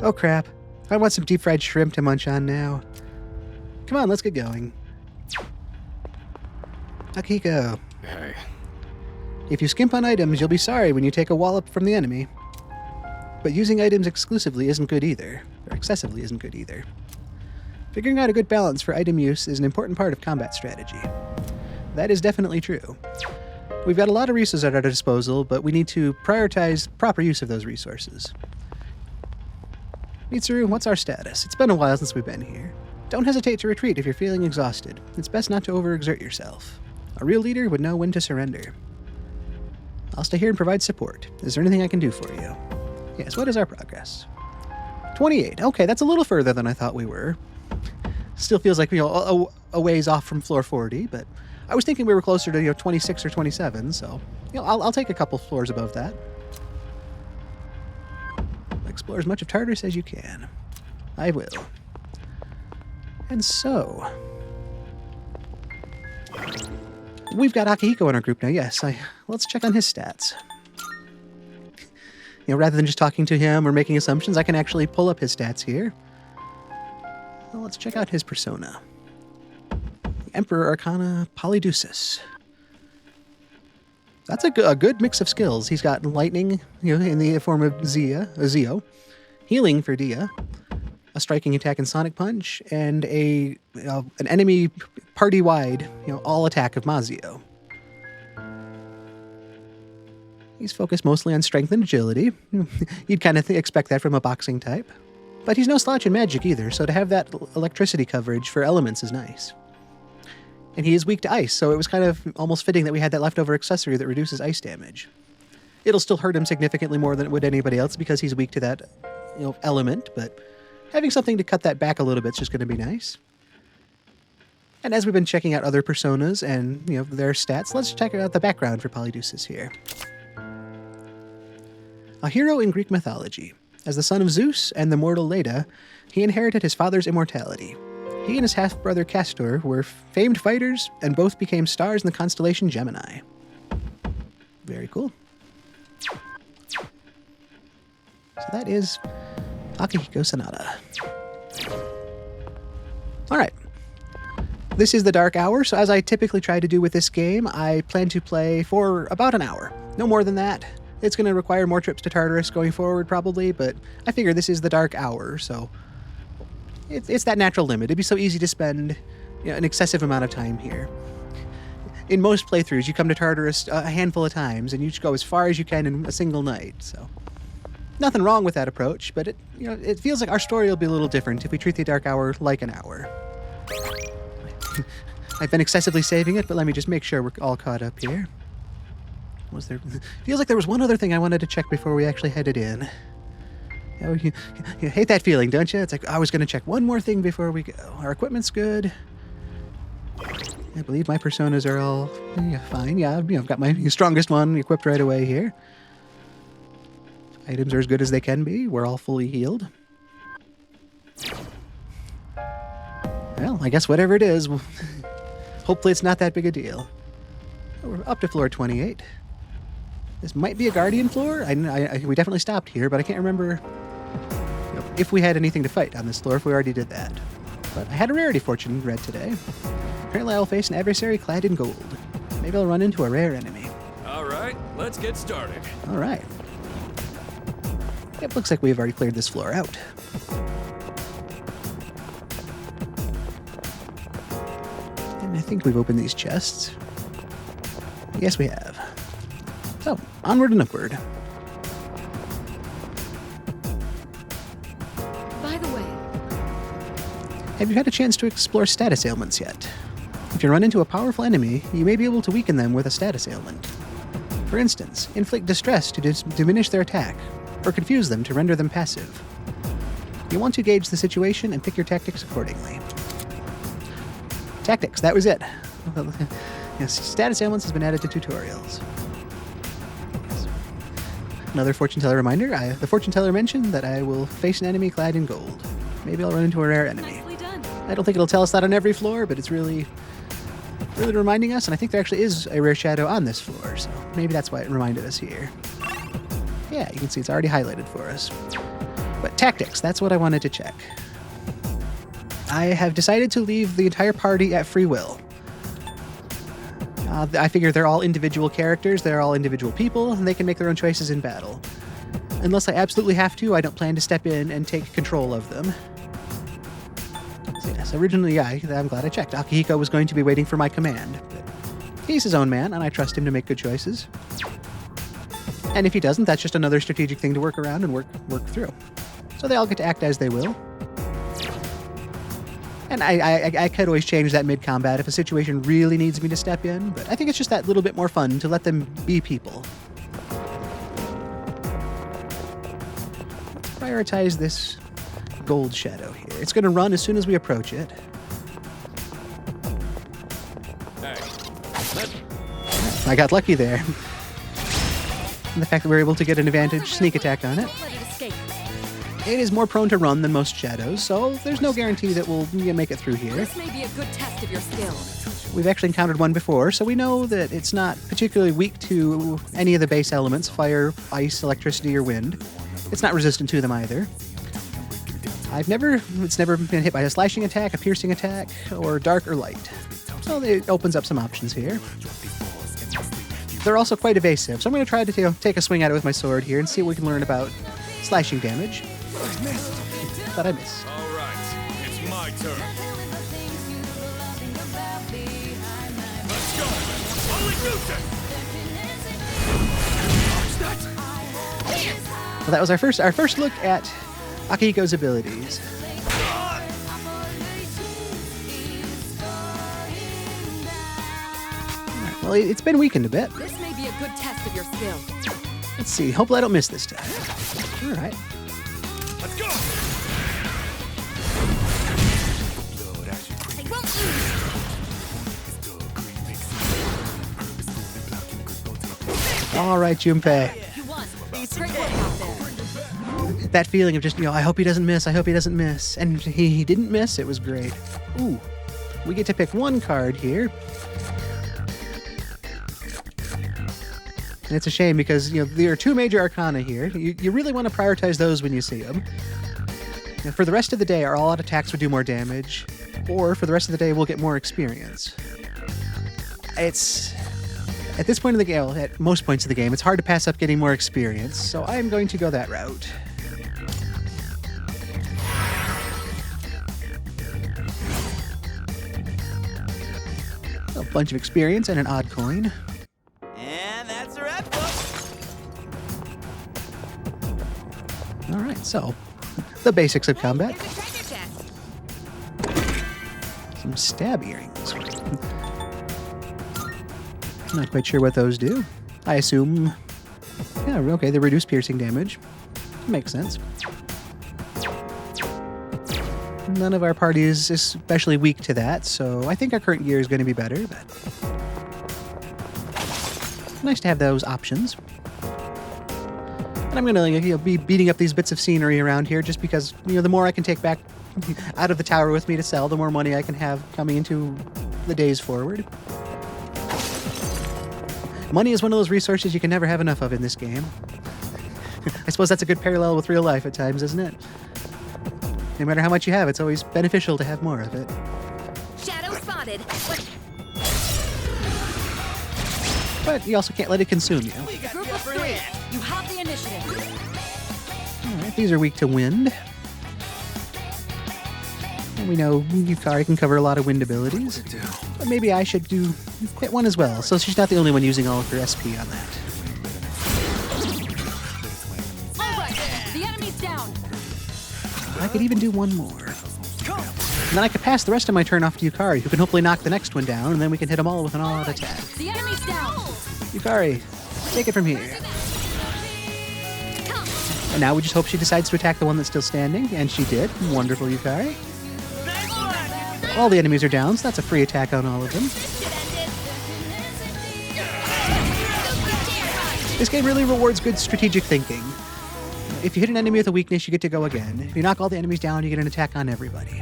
Oh crap. I want some deep fried shrimp to munch on now. Come on, let's get going. Akihiko. Hey. If you skimp on items, you'll be sorry when you take a wallop from the enemy. But using items exclusively isn't good either, or excessively isn't good either. Figuring out a good balance for item use is an important part of combat strategy. That is definitely true. We've got a lot of resources at our disposal, but we need to prioritize proper use of those resources. Mitsuru, what's our status? It's been a while since we've been here. Don't hesitate to retreat if you're feeling exhausted. It's best not to overexert yourself. A real leader would know when to surrender. I'll stay here and provide support. Is there anything I can do for you? Yes, what is our progress? 28. Okay, that's a little further than I thought we were. Still feels like, a ways off from floor 40, but I was thinking we were closer to, 26 or 27, so, I'll take a couple floors above that. Explore as much of Tartarus as you can. I will. And so... we've got Akihiko in our group now, yes. Let's check on his stats. Rather than just talking to him or making assumptions, I can actually pull up his stats here. Well, let's check out his persona. The Emperor Arcana Polydeuces. That's a good mix of skills. He's got lightning, in the form of Zeo, healing for Dia, a striking attack and sonic punch, and an enemy party-wide, all attack of Mazio. He's focused mostly on strength and agility. You'd kind of expect that from a boxing type. But he's no slouch in magic either, so to have that electricity coverage for elements is nice. And he is weak to ice, so it was kind of almost fitting that we had that leftover accessory that reduces ice damage. It'll still hurt him significantly more than it would anybody else because he's weak to that, element, but having something to cut that back a little bit is just going to be nice. And as we've been checking out other personas and, their stats, let's check out the background for Polydeuces here. A hero in Greek mythology. As the son of Zeus and the mortal Leda, he inherited his father's immortality. He and his half-brother Castor were famed fighters, and both became stars in the constellation Gemini. Very cool. So that is Akihiko Sanada. Alright. This is the Dark Hour, so as I typically try to do with this game, I plan to play for about an hour. No more than that. It's going to require more trips to Tartarus going forward, probably, but I figure this is the Dark Hour, so it's that natural limit. It'd be so easy to spend an excessive amount of time here. In most playthroughs, you come to Tartarus a handful of times, and you just go as far as you can in a single night, so nothing wrong with that approach, but it feels like our story will be a little different if we treat the Dark Hour like an hour. I've been excessively saving it, but let me just make sure we're all caught up here. Was there? Feels like there was one other thing I wanted to check before we actually headed in. You hate that feeling, don't you? It's like I was going to check one more thing before we go. Our equipment's good. I believe my personas are all fine. Yeah, I've got my strongest one equipped right away here. Items are as good as they can be. We're all fully healed. Well, I guess whatever it is, hopefully it's not that big a deal. We're up to floor 28. This might be a Guardian floor. We definitely stopped here, but I can't remember if we had anything to fight on this floor, if we already did that. But I had a rarity fortune read today. Apparently I'll face an adversary clad in gold. Maybe I'll run into a rare enemy. All right, let's get started. All right. It looks like we've already cleared this floor out. And I think we've opened these chests. Yes, we have. So, onward and upward. By the way, Have you had a chance to explore status ailments yet? If you run into a powerful enemy, you may be able to weaken them with a status ailment. For instance, inflict distress to diminish their attack, or confuse them to render them passive. You want to gauge the situation and pick your tactics accordingly. Tactics, that was it. Yes, status ailments has been added to tutorials. Yes. Another fortune teller reminder, the fortune teller mentioned that I will face an enemy clad in gold. Maybe I'll run into a rare enemy. nicely done. I don't think it'll tell us that on every floor, but it's really reminding us, and I think there actually is a rare shadow on this floor, so maybe that's why it reminded us here. Yeah, you can see it's already highlighted for us. But tactics, that's what I wanted to check. I have decided to leave the entire party at free will. I figure they're all individual characters, they're all individual people, and they can make their own choices in battle. Unless I absolutely have to, I don't plan to step in and take control of them. So yes, originally, yeah, I'm glad I checked. Akihiko was going to be waiting for my command. But he's his own man, and I trust him to make good choices. And if he doesn't, that's just another strategic thing to work around and work through. So they all get to act as they will. And I could always change that mid-combat if a situation really needs me to step in, but I think it's just that little bit more fun to let them be people. Let's prioritize this gold shadow here. It's going to run as soon as we approach it. I got lucky there. And the fact that we were able to get an advantage sneak attack on it. Don't let it escape. It is more prone to run than most shadows, so there's no guarantee that we'll make it through here. This may be a good test of your skill. We've actually encountered one before, so we know that it's not particularly weak to any of the base elements, fire, ice, electricity, or wind. It's not resistant to them either. It's never been hit by a slashing attack, a piercing attack, or dark or light. So it opens up some options here. They're also quite evasive, so I'm going to try to take a swing at it with my sword here and see what we can learn about slashing damage. But I missed. All right, it's my turn. Let's go. Holy Newton! Well, that was our first look at Akihiko's abilities. Well, it's been weakened a bit. This may be a good test of your skill. Let's see. Hopefully I don't miss this time. All right. Let's go. They won't All right, Junpei. You won. Great work out there. That feeling of just, I hope he doesn't miss. I hope he doesn't miss. And he didn't miss. It was great. Ooh. We get to pick one card here. And it's a shame because, there are two major arcana here. You really want to prioritize those when you see them. For the rest of the day, our all-out attacks would do more damage. Or for the rest of the day, we'll get more experience. At this point in the game, well, at most points of the game, it's hard to pass up getting more experience. So I'm going to go that route. A bunch of experience and an odd coin. And that's a wrap, folks. All right, so the basics of combat. Here's a treasure chest. Some stab earrings. Not quite sure what those do. I assume... Yeah, okay, they reduce piercing damage. Makes sense. None of our party is especially weak to that, so I think our current gear is going to be better, but... Nice to have those options. And I'm going to be beating up these bits of scenery around here just because, the more I can take back out of the tower with me to sell, the more money I can have coming into the days forward. Money is one of those resources you can never have enough of in this game. I suppose that's a good parallel with real life at times, isn't it? No matter how much you have, it's always beneficial to have more of it. Shadow spotted. But you also can't let it consume you. Group of three. You have the initiative. All these are weak to wind. And we know Yukari can cover a lot of wind abilities. But maybe I should hit one as well, so she's not the only one using all of her SP on that. Alright, the enemy's down. I could even do one more. And then I could pass the rest of my turn off to Yukari, who can hopefully knock the next one down, and then we can hit them all with an all-out attack. The enemy's down. Yukari, take it from here. And now we just hope she decides to attack the one that's still standing, and she did. Wonderful, Yukari. All the enemies are down, so that's a free attack on all of them. This game really rewards good strategic thinking. If you hit an enemy with a weakness, you get to go again. If you knock all the enemies down, you get an attack on everybody.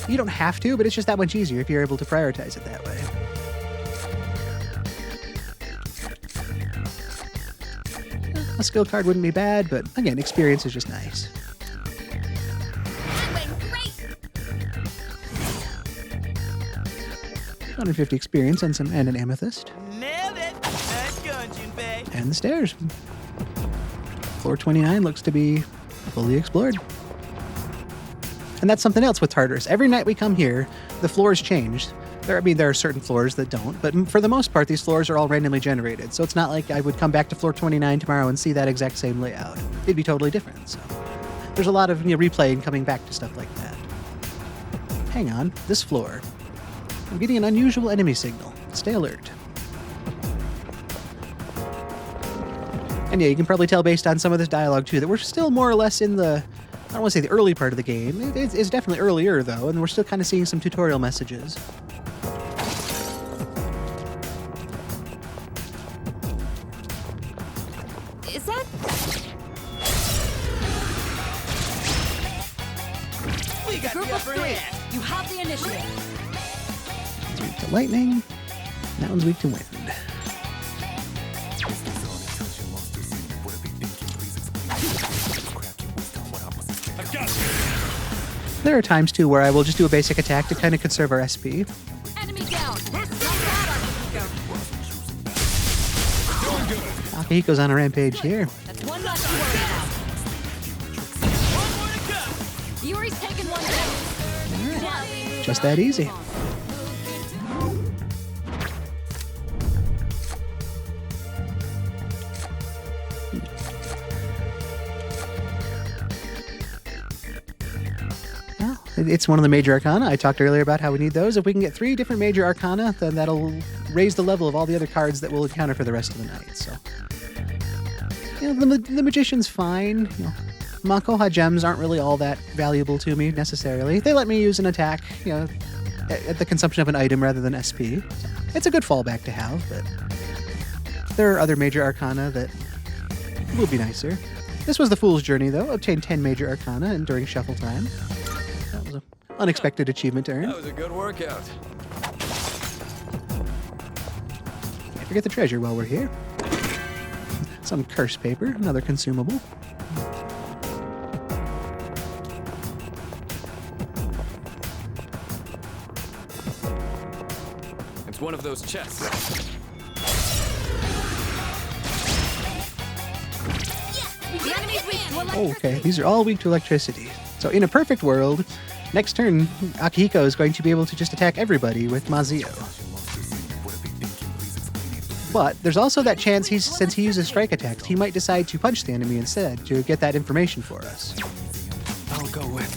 You don't have to, but it's just that much easier if you're able to prioritize it that way. A skill card wouldn't be bad, but again, experience is just nice. That went great. 150 experience and an amethyst. Nailed it. Nice going, Junpei. And the stairs. Floor 29 looks to be fully explored. And that's something else with Tartarus. Every night we come here, the floors change. There are certain floors that don't, but for the most part, these floors are all randomly generated. So it's not like I would come back to floor 29 tomorrow and see that exact same layout. It'd be totally different. So there's a lot of replay and coming back to stuff like that. Hang on, this floor. I'm getting an unusual enemy signal. Stay alert. And yeah, you can probably tell based on some of this dialogue too that we're still more or less in the, I don't want to say the early part of the game. It's definitely earlier though, and we're still kind of seeing some tutorial messages. Is that? We got Group the of upper 3, hand. you have the initiative. It's weak to lightning. That one's weak to wind. I've got this. There are times too where I will just do a basic attack to kind of conserve our SP. Enemy down. Not bad, Akihiko. Doing good. Akihiko's on a rampage here. That's one less to worry about. One more to go. Yuri's taken one down. Now, Just that easy. Well, it's one of the major arcana. I talked earlier about how we need those. If we can get 3 different major arcana, then that'll raise the level of all the other cards that we'll encounter for the rest of the night. So, the magician's fine. Makoha gems aren't really all that valuable to me necessarily. They let me use an attack, at the consumption of an item rather than SP. So it's a good fallback to have, but there are other major arcana that will be nicer. This was the Fool's Journey, though. Obtained 10 major arcana and during shuffle time. That was an unexpected achievement to earn. That was a good workout. Can't forget the treasure while we're here. Some curse paper, another consumable. It's one of those chests. The enemy's weak to Oh, okay, these are all weak to electricity. So in a perfect world, next turn, Akihiko is going to be able to just attack everybody with Mazio. But there's also that chance, since he uses strike attacks, he might decide to punch the enemy instead to get that information for us. I'll go with.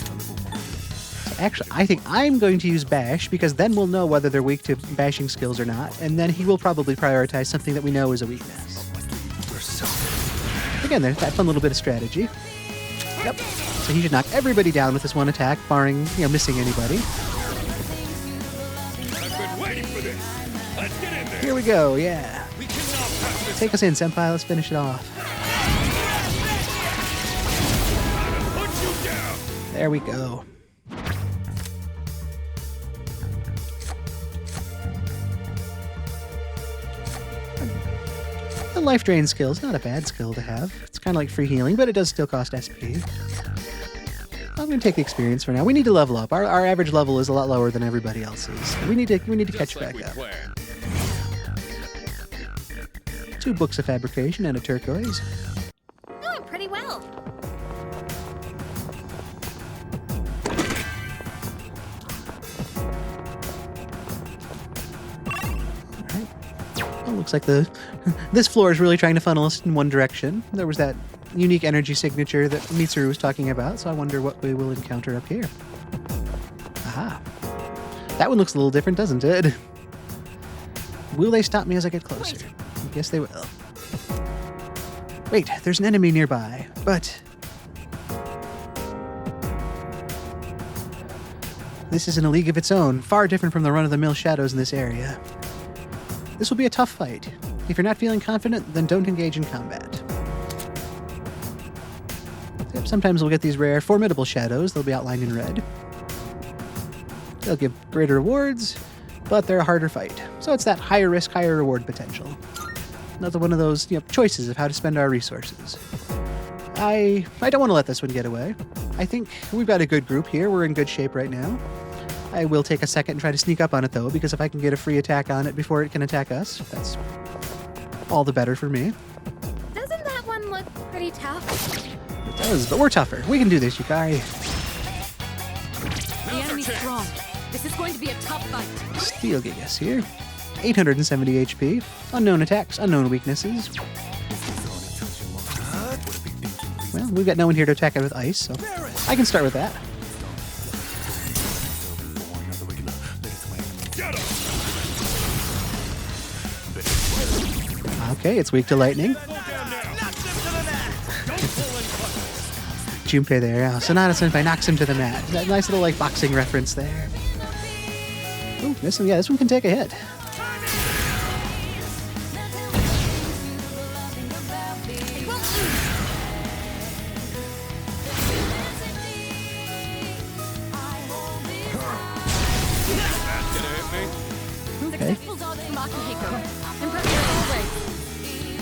So actually, I think I'm going to use Bash, because then we'll know whether they're weak to bashing skills or not, and then he will probably prioritize something that we know is a weakness. We're so. Again, there's that fun little bit of strategy. Yep. So he should knock everybody down with this one attack, barring, missing anybody. I've been waiting for this. Let's get in there. Here we go, yeah. We cannot pass this. Take us in, Senpai. Let's finish it off. Put you down. There we go. The life drain skill is not a bad skill to have. It's kind of like free healing, but it does still cost SP. I'm going to take the experience for now. We need to level up. Our average level is a lot lower than everybody else's. We need to catch Just like back we up. planned. 2 books of fabrication and a turquoise. Doing pretty well. Looks like this floor is really trying to funnel us in one direction. There was that unique energy signature that Mitsuru was talking about, so I wonder what we will encounter up here. Aha. That one looks a little different, doesn't it? Will they stop me as I get closer? I guess they will. Wait, there's an enemy nearby, but... this is in a league of its own, far different from the run-of-the-mill shadows in this area. This will be a tough fight. If you're not feeling confident, then don't engage in combat. Yep, sometimes we'll get these rare, formidable shadows. They'll be outlined in red. They'll give greater rewards, but they're a harder fight. So it's that higher risk, higher reward potential. Another one of those, choices of how to spend our resources. I don't want to let this one get away. I think we've got a good group here. We're in good shape right now. I will take a second and try to sneak up on it, though, because if I can get a free attack on it before it can attack us, that's all the better for me. Doesn't that one look pretty tough? It does, but we're tougher. We can do this, Yukari. The enemy's strong. This is going to be a tough fight. Steel Gigas here. 870 HP. Unknown attacks, unknown weaknesses. Well, we've got no one here to attack it with ice, so I can start with that. Okay, it's weak to lightning. Junpei there. Sonata Senpai knocks him to the mat. That nice little boxing reference there. Ooh, this one can take a hit. Okay.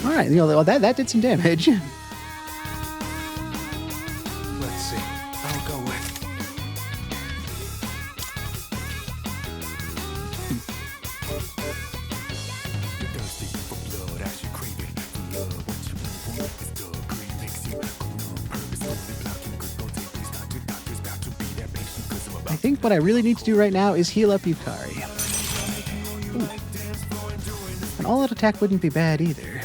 All right, that did some damage. Let's see. I'll go with. I think what I really need to do right now is heal up Yukari. Ooh. An all-out attack wouldn't be bad either.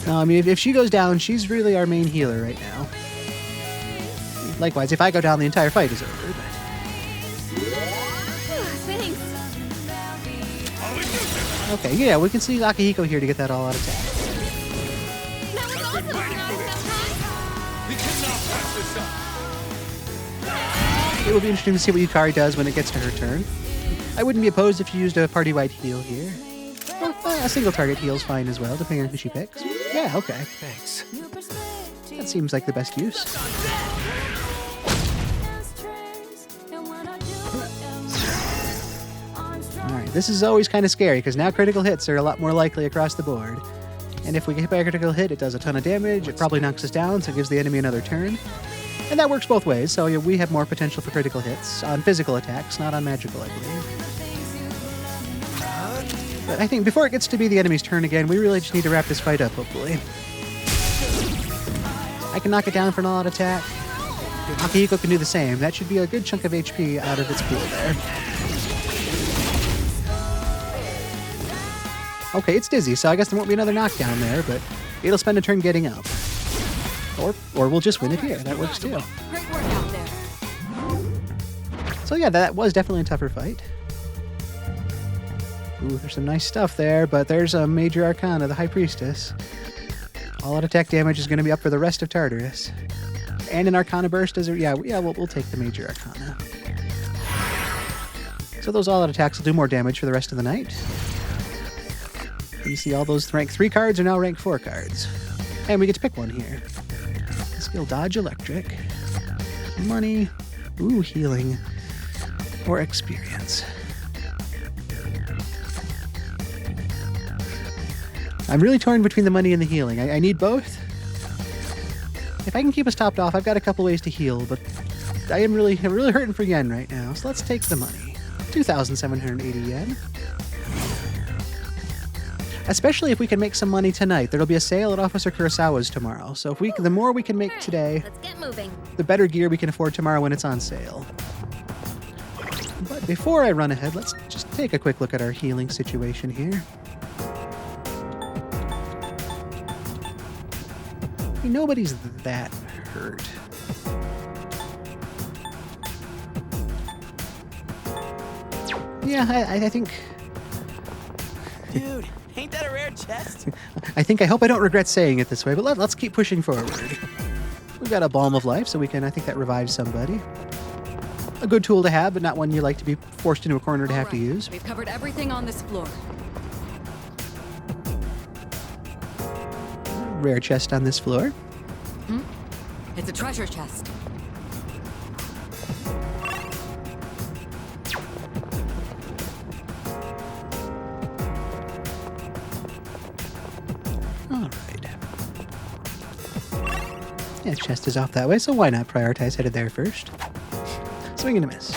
No, I mean, if she goes down, she's really our main healer right now. Likewise, if I go down, the entire fight is over. But... Thanks. okay, yeah, we can see Akihiko here to get that all-out attack. That was awesome. We cannot pass this up. It will be interesting to see what Yukari does when it gets to her turn. I wouldn't be opposed if you used a party-wide heal here. Or, a single target heal's fine as well, depending on who she picks. Yeah, okay. Thanks. That seems like the best use. Alright, this is always kind of scary, because now critical hits are a lot more likely across the board. And if we get by a critical hit, it does a ton of damage, it probably knocks us down, so it gives the enemy another turn. And that works both ways, so we have more potential for critical hits on physical attacks, not on magical, I believe. But I think before it gets to be the enemy's turn again, we really just need to wrap this fight up, hopefully. I can knock it down for an all-out attack. Akihiko can do the same. That should be a good chunk of HP out of its pool there. Okay, it's dizzy, so I guess there won't be another knockdown there, but it'll spend a turn getting up. Or we'll just win it here. That works too. Great work out there. So yeah, that was definitely a tougher fight. Ooh, there's some nice stuff there, but there's a Major Arcana, the High Priestess. All-out attack damage is going to be up for the rest of Tartarus. And an Arcana Burst is... we'll take the Major Arcana. So those all-out attacks will do more damage for the rest of the night. You see all those rank 3 cards are now rank 4 cards. And we get to pick one here. Skill Dodge Electric. Money. Ooh, healing. Or experience. I'm really torn between the money and the healing. I need both. If I can keep us topped off, I've got a couple ways to heal, but I'm really hurting for yen right now, so let's take the money. 2,780 yen. Especially if we can make some money tonight. There'll be a sale at Officer Kurosawa's tomorrow, so if the more we can make today, Let's get moving. the better gear we can afford tomorrow when it's on sale. But before I run ahead, let's just take a quick look at our healing situation here. Nobody's that hurt. Yeah, I think... Dude, ain't that a rare chest? I hope I don't regret saying it this way, but let's keep pushing forward. We've got a Balm of Life, so I think that revives somebody. A good tool to have, but not one you like to be forced into a corner to have to Alright, use. We've covered everything on this floor. Rare chest on this floor. It's a treasure chest. Alright. Yeah, chest is off that way, so why not prioritize headed there first? Swing and a miss.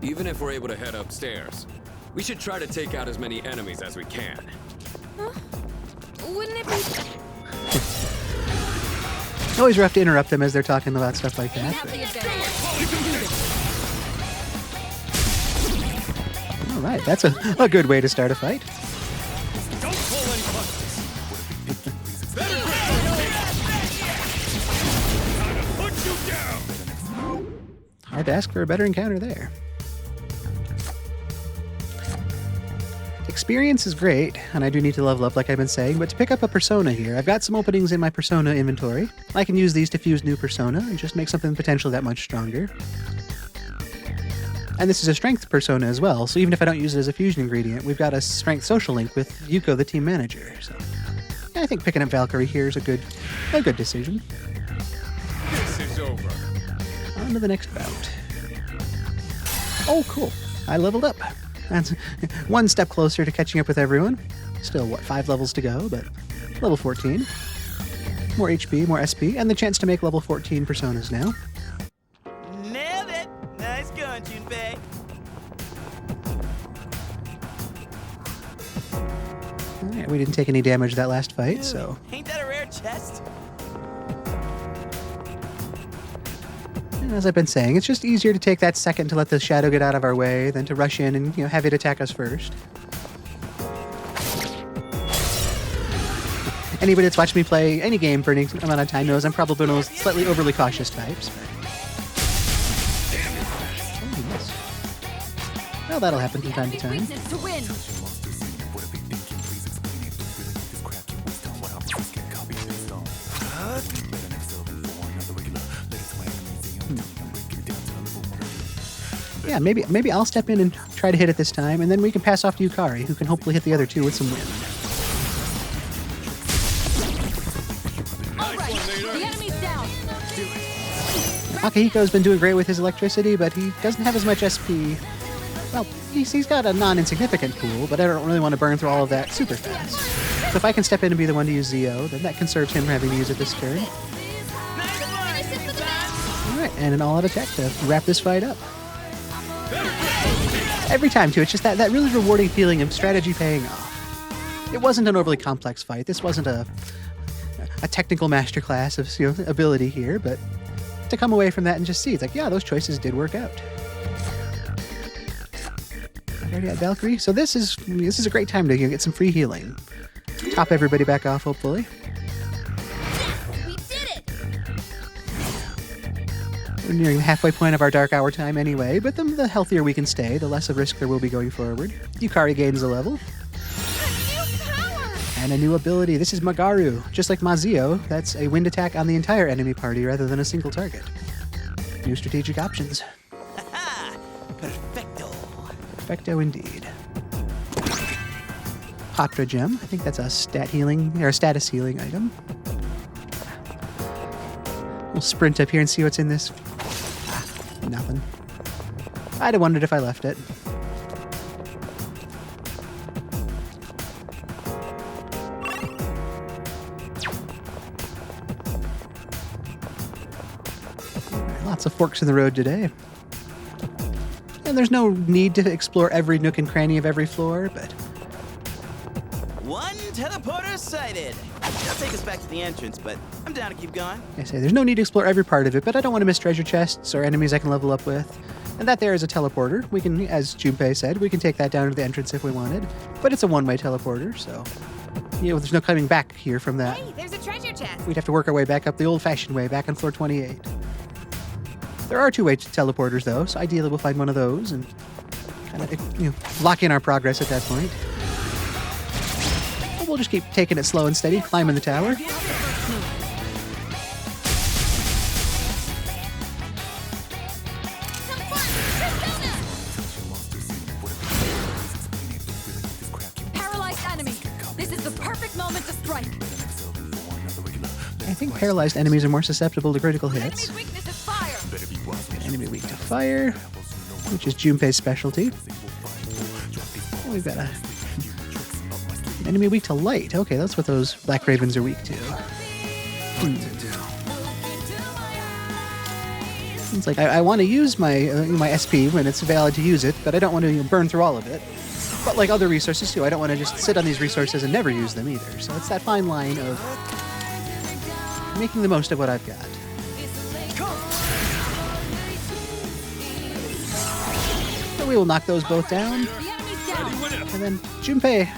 Even if we're able to head upstairs, we should try to take out as many enemies as we can. Wouldn't it be... It's always rough to interrupt them as they're talking about stuff like You that. have but- the advantage. You can do this. All right, that's a good way to start a fight. Don't pull any punches. Better grip. Time to put you down. Hard to ask for a better encounter there. Experience is great, and I do need to level up like I've been saying, but to pick up a persona here, I've got some openings in my persona inventory. I can use these to fuse new persona and just make something potentially that much stronger. And this is a strength persona as well, so even if I don't use it as a fusion ingredient, we've got a strength social link with Yuko, the team manager. So yeah, I think picking up Valkyrie here is a good decision. This is over. On to the next bout. Oh, cool. I leveled up. That's one step closer to catching up with everyone. Still, 5 levels to go, but level 14. More HP, more SP, and the chance to make level 14 personas now. Nailed it. Nice going, Junpei. Alright, we didn't take any damage that last fight, Dude, so... ain't that a rare chest? And as I've been saying, it's just easier to take that second to let the shadow get out of our way than to rush in and, have it attack us first. Anybody that's watched me play any game for any amount of time knows I'm probably one of those slightly overly cautious types. But... Oh, yes. Well, that'll happen from time to time. Weakness to win. Yeah, maybe I'll step in and try to hit it this time, and then we can pass off to Yukari, who can hopefully hit the other two with some wind. Alright, the enemy's down. Akihiko's been doing great with his electricity, but he doesn't have as much SP. Well, he's got a non-insignificant pool, but I don't really want to burn through all of that super fast. So if I can step in and be the one to use Zio, then that conserves him from having to use it this turn. Nice one. Finish it for the match. Alright, and an all-out attack to wrap this fight up. Every time, too, it's just that really rewarding feeling of strategy paying off. It wasn't an overly complex fight. This wasn't a technical masterclass of ability here, but to come away from that and just see, it's like, yeah, those choices did work out. Already at Valkyrie, so this is a great time to get some free healing. Top everybody back off, hopefully. We did it! We're nearing the halfway point of our dark hour time anyway, but the healthier we can stay, the less of risk there will be going forward. Yukari gains a level. New power! And a new ability. This is Magaru. Just like Mazio, that's a wind attack on the entire enemy party rather than a single target. New strategic options. Ha! Perfecto. Perfecto indeed. Patra Gem. I think that's a stat healing, or a status healing item. We'll sprint up here and see what's in this. Nothing. I'd have wondered if I left it. Lots of forks in the road today. And there's no need to explore every nook and cranny of every floor, but One teleporter sighted. That'll take us back to the entrance, but I'm down to keep going. like I say, there's no need to explore every part of it, but I don't want to miss treasure chests or enemies I can level up with. And that there is a teleporter. We can, as Junpei said, we can take that down to the entrance if we wanted. But it's a one-way teleporter, so there's no coming back here from that. Hey, there's a treasure chest. We'd have to work our way back up the old-fashioned way, back on floor 28. There are two-way teleporters, though, so ideally we'll find one of those and kind of lock in our progress at that point. But we'll just keep taking it slow and steady, climbing the tower. Paralyzed enemy. This is the perfect moment to strike. I think paralyzed enemies are more susceptible to critical hits. Enemy's weakness is fire. Enemy weak to fire, which is Junpei's specialty. And we've got an enemy weak to light. Okay, that's what those Black Ravens are weak to. It's like I want to use my SP when it's valid to use it, but I don't want to burn through all of it. But like other resources too, I don't want to just sit on these resources and never use them either. So it's that fine line of making the most of what I've got. So we will knock those both down. The enemy's down. And then, Junpei,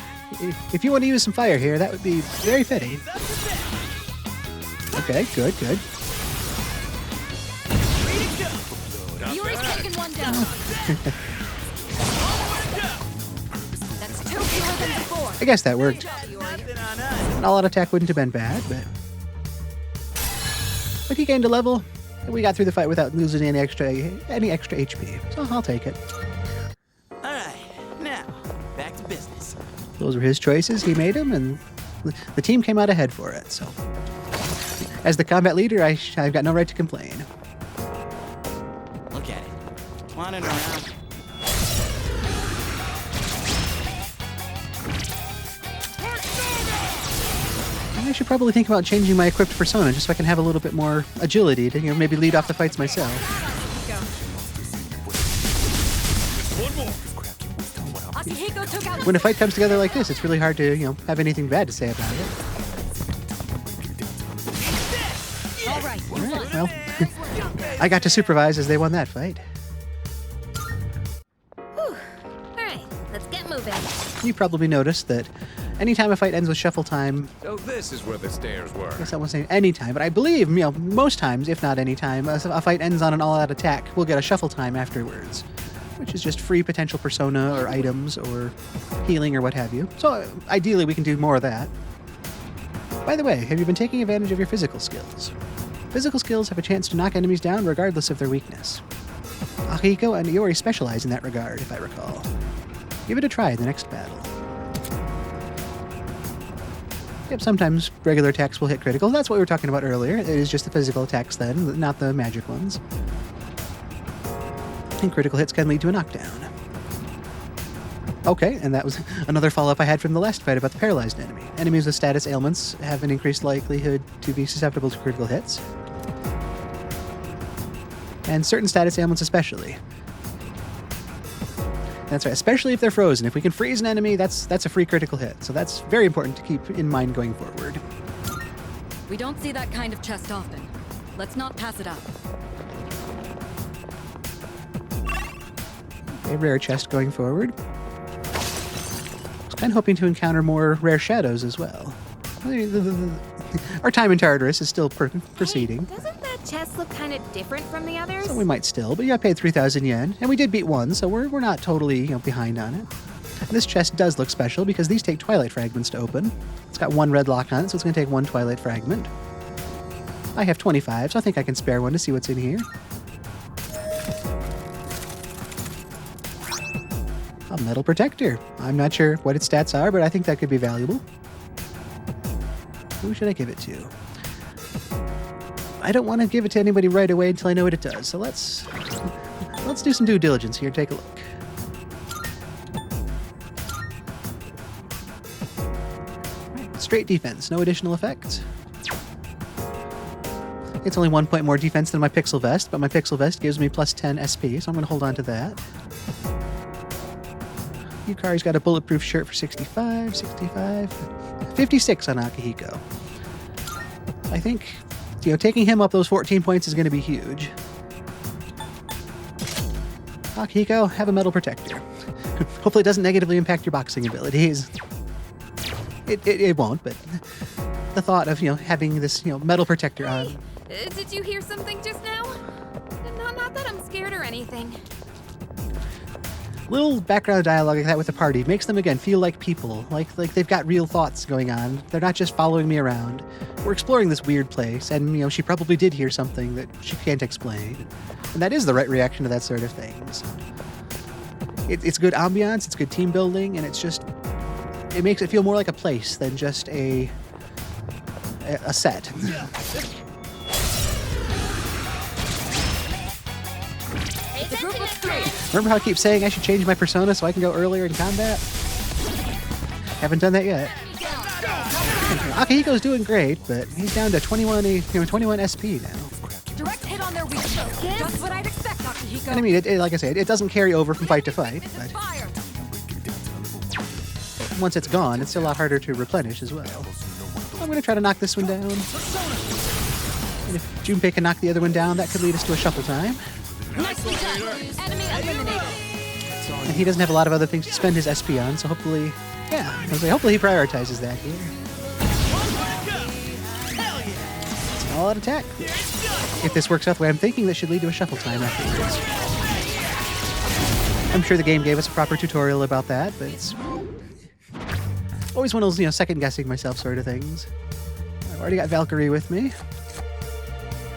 if you want to use some fire here, that would be very fitting. Okay, good. Yuri's taken one down. That's two fewer than before. I guess that worked. Yuri. Nothing on us. An all-out attack wouldn't have been bad, but he gained a level, and we got through the fight without losing any extra HP. So I'll take it. All right, now back to business. Those were his choices. He made them, and the team came out ahead for it. So, as the combat leader, I've got no right to complain. Look at it, wandering around. I should probably think about changing my equipped persona just so I can have a little bit more agility to maybe lead off the fights myself. One more. Akihiko took out. When a fight comes together like this, it's really hard to have anything bad to say about it. All right. All right, well, I got to supervise as they won that fight. All right, let's get moving. You probably noticed that anytime a fight ends with shuffle time, So this is where the stairs were. I guess I won't say any time, but I believe, most times, if not any time, a fight ends on an all-out attack, we'll get a shuffle time afterwards, which is just free potential persona or items or healing or what have you. So ideally, we can do more of that. By the way, have you been taking advantage of your physical skills? Physical skills have a chance to knock enemies down regardless of their weakness. Akihiko and Iori specialize in that regard, if I recall. Give it a try in the next battle. Yep, sometimes regular attacks will hit critical. That's what we were talking about earlier. It is just the physical attacks then, not the magic ones. And critical hits can lead to a knockdown. Okay, and that was another follow-up I had from the last fight about the paralyzed enemy. Enemies with status ailments have an increased likelihood to be susceptible to critical hits. And certain status ailments especially. That's right, especially if they're frozen. If we can freeze an enemy, that's a free critical hit. So that's very important to keep in mind going forward. We don't see that kind of chest often. Let's not pass it up. A rare chest going forward. I was kind of hoping to encounter more rare shadows as well. Our time in Tartarus is still proceeding. Hey, doesn't that chest look kind of different from the others? So we might still, but yeah, I paid 3,000 yen, and we did beat one, so we're not totally behind on it. And this chest does look special because these take Twilight Fragments to open. It's got one red lock on it, so it's going to take one Twilight Fragment. I have 25, so I think I can spare one to see what's in here. A Metal Protector. I'm not sure what its stats are, but I think that could be valuable. Who should I give it to? I don't want to give it to anybody right away until I know what it does. So let's do some due diligence here. Take a look. Right, straight defense, no additional effects. It's only 1 point more defense than my Pixel Vest, but my Pixel Vest gives me plus 10 SP, so I'm going to hold on to that. Yukari's got a bulletproof shirt for 65, 56 on Akihiko. I think, taking him up those 14 points is going to be huge. Akihiko, have a metal protector. Hopefully it doesn't negatively impact your boxing abilities. It won't, but the thought of, having this, metal protector on. Did you hear something just now? Not that I'm scared or anything. Little background dialogue like that with the party makes them, again, feel like people, like they've got real thoughts going on. They're not just following me around. We're exploring this weird place, and, she probably did hear something that she can't explain. And that is the right reaction to that sort of thing. So it's good ambiance, it's good team building, and it makes it feel more like a place than just a set. The group of 3. Remember how I keep saying I should change my persona so I can go earlier in combat? Haven't done that yet. Akihiko's doing great, but he's down to 21 SP now. Direct hit on their weak spot. Just what I'd expect, Akihiko. And I mean, like I said, it doesn't carry over from fight to fight, This is but fire. once it's gone, it's a lot harder to replenish as well. So I'm going to try to knock this one down. And if Junpei can knock the other one down, that could lead us to a shuffle time. Nicely done. Enemy eliminated. And he doesn't have a lot of other things to spend his SP on, so hopefully he prioritizes that here. It's an all-out attack. If this works out the way I'm thinking, that should lead to a shuffle time afterwards. I'm sure the game gave us a proper tutorial about that, but it's always one of those, second-guessing myself sort of things. I've already got Valkyrie with me.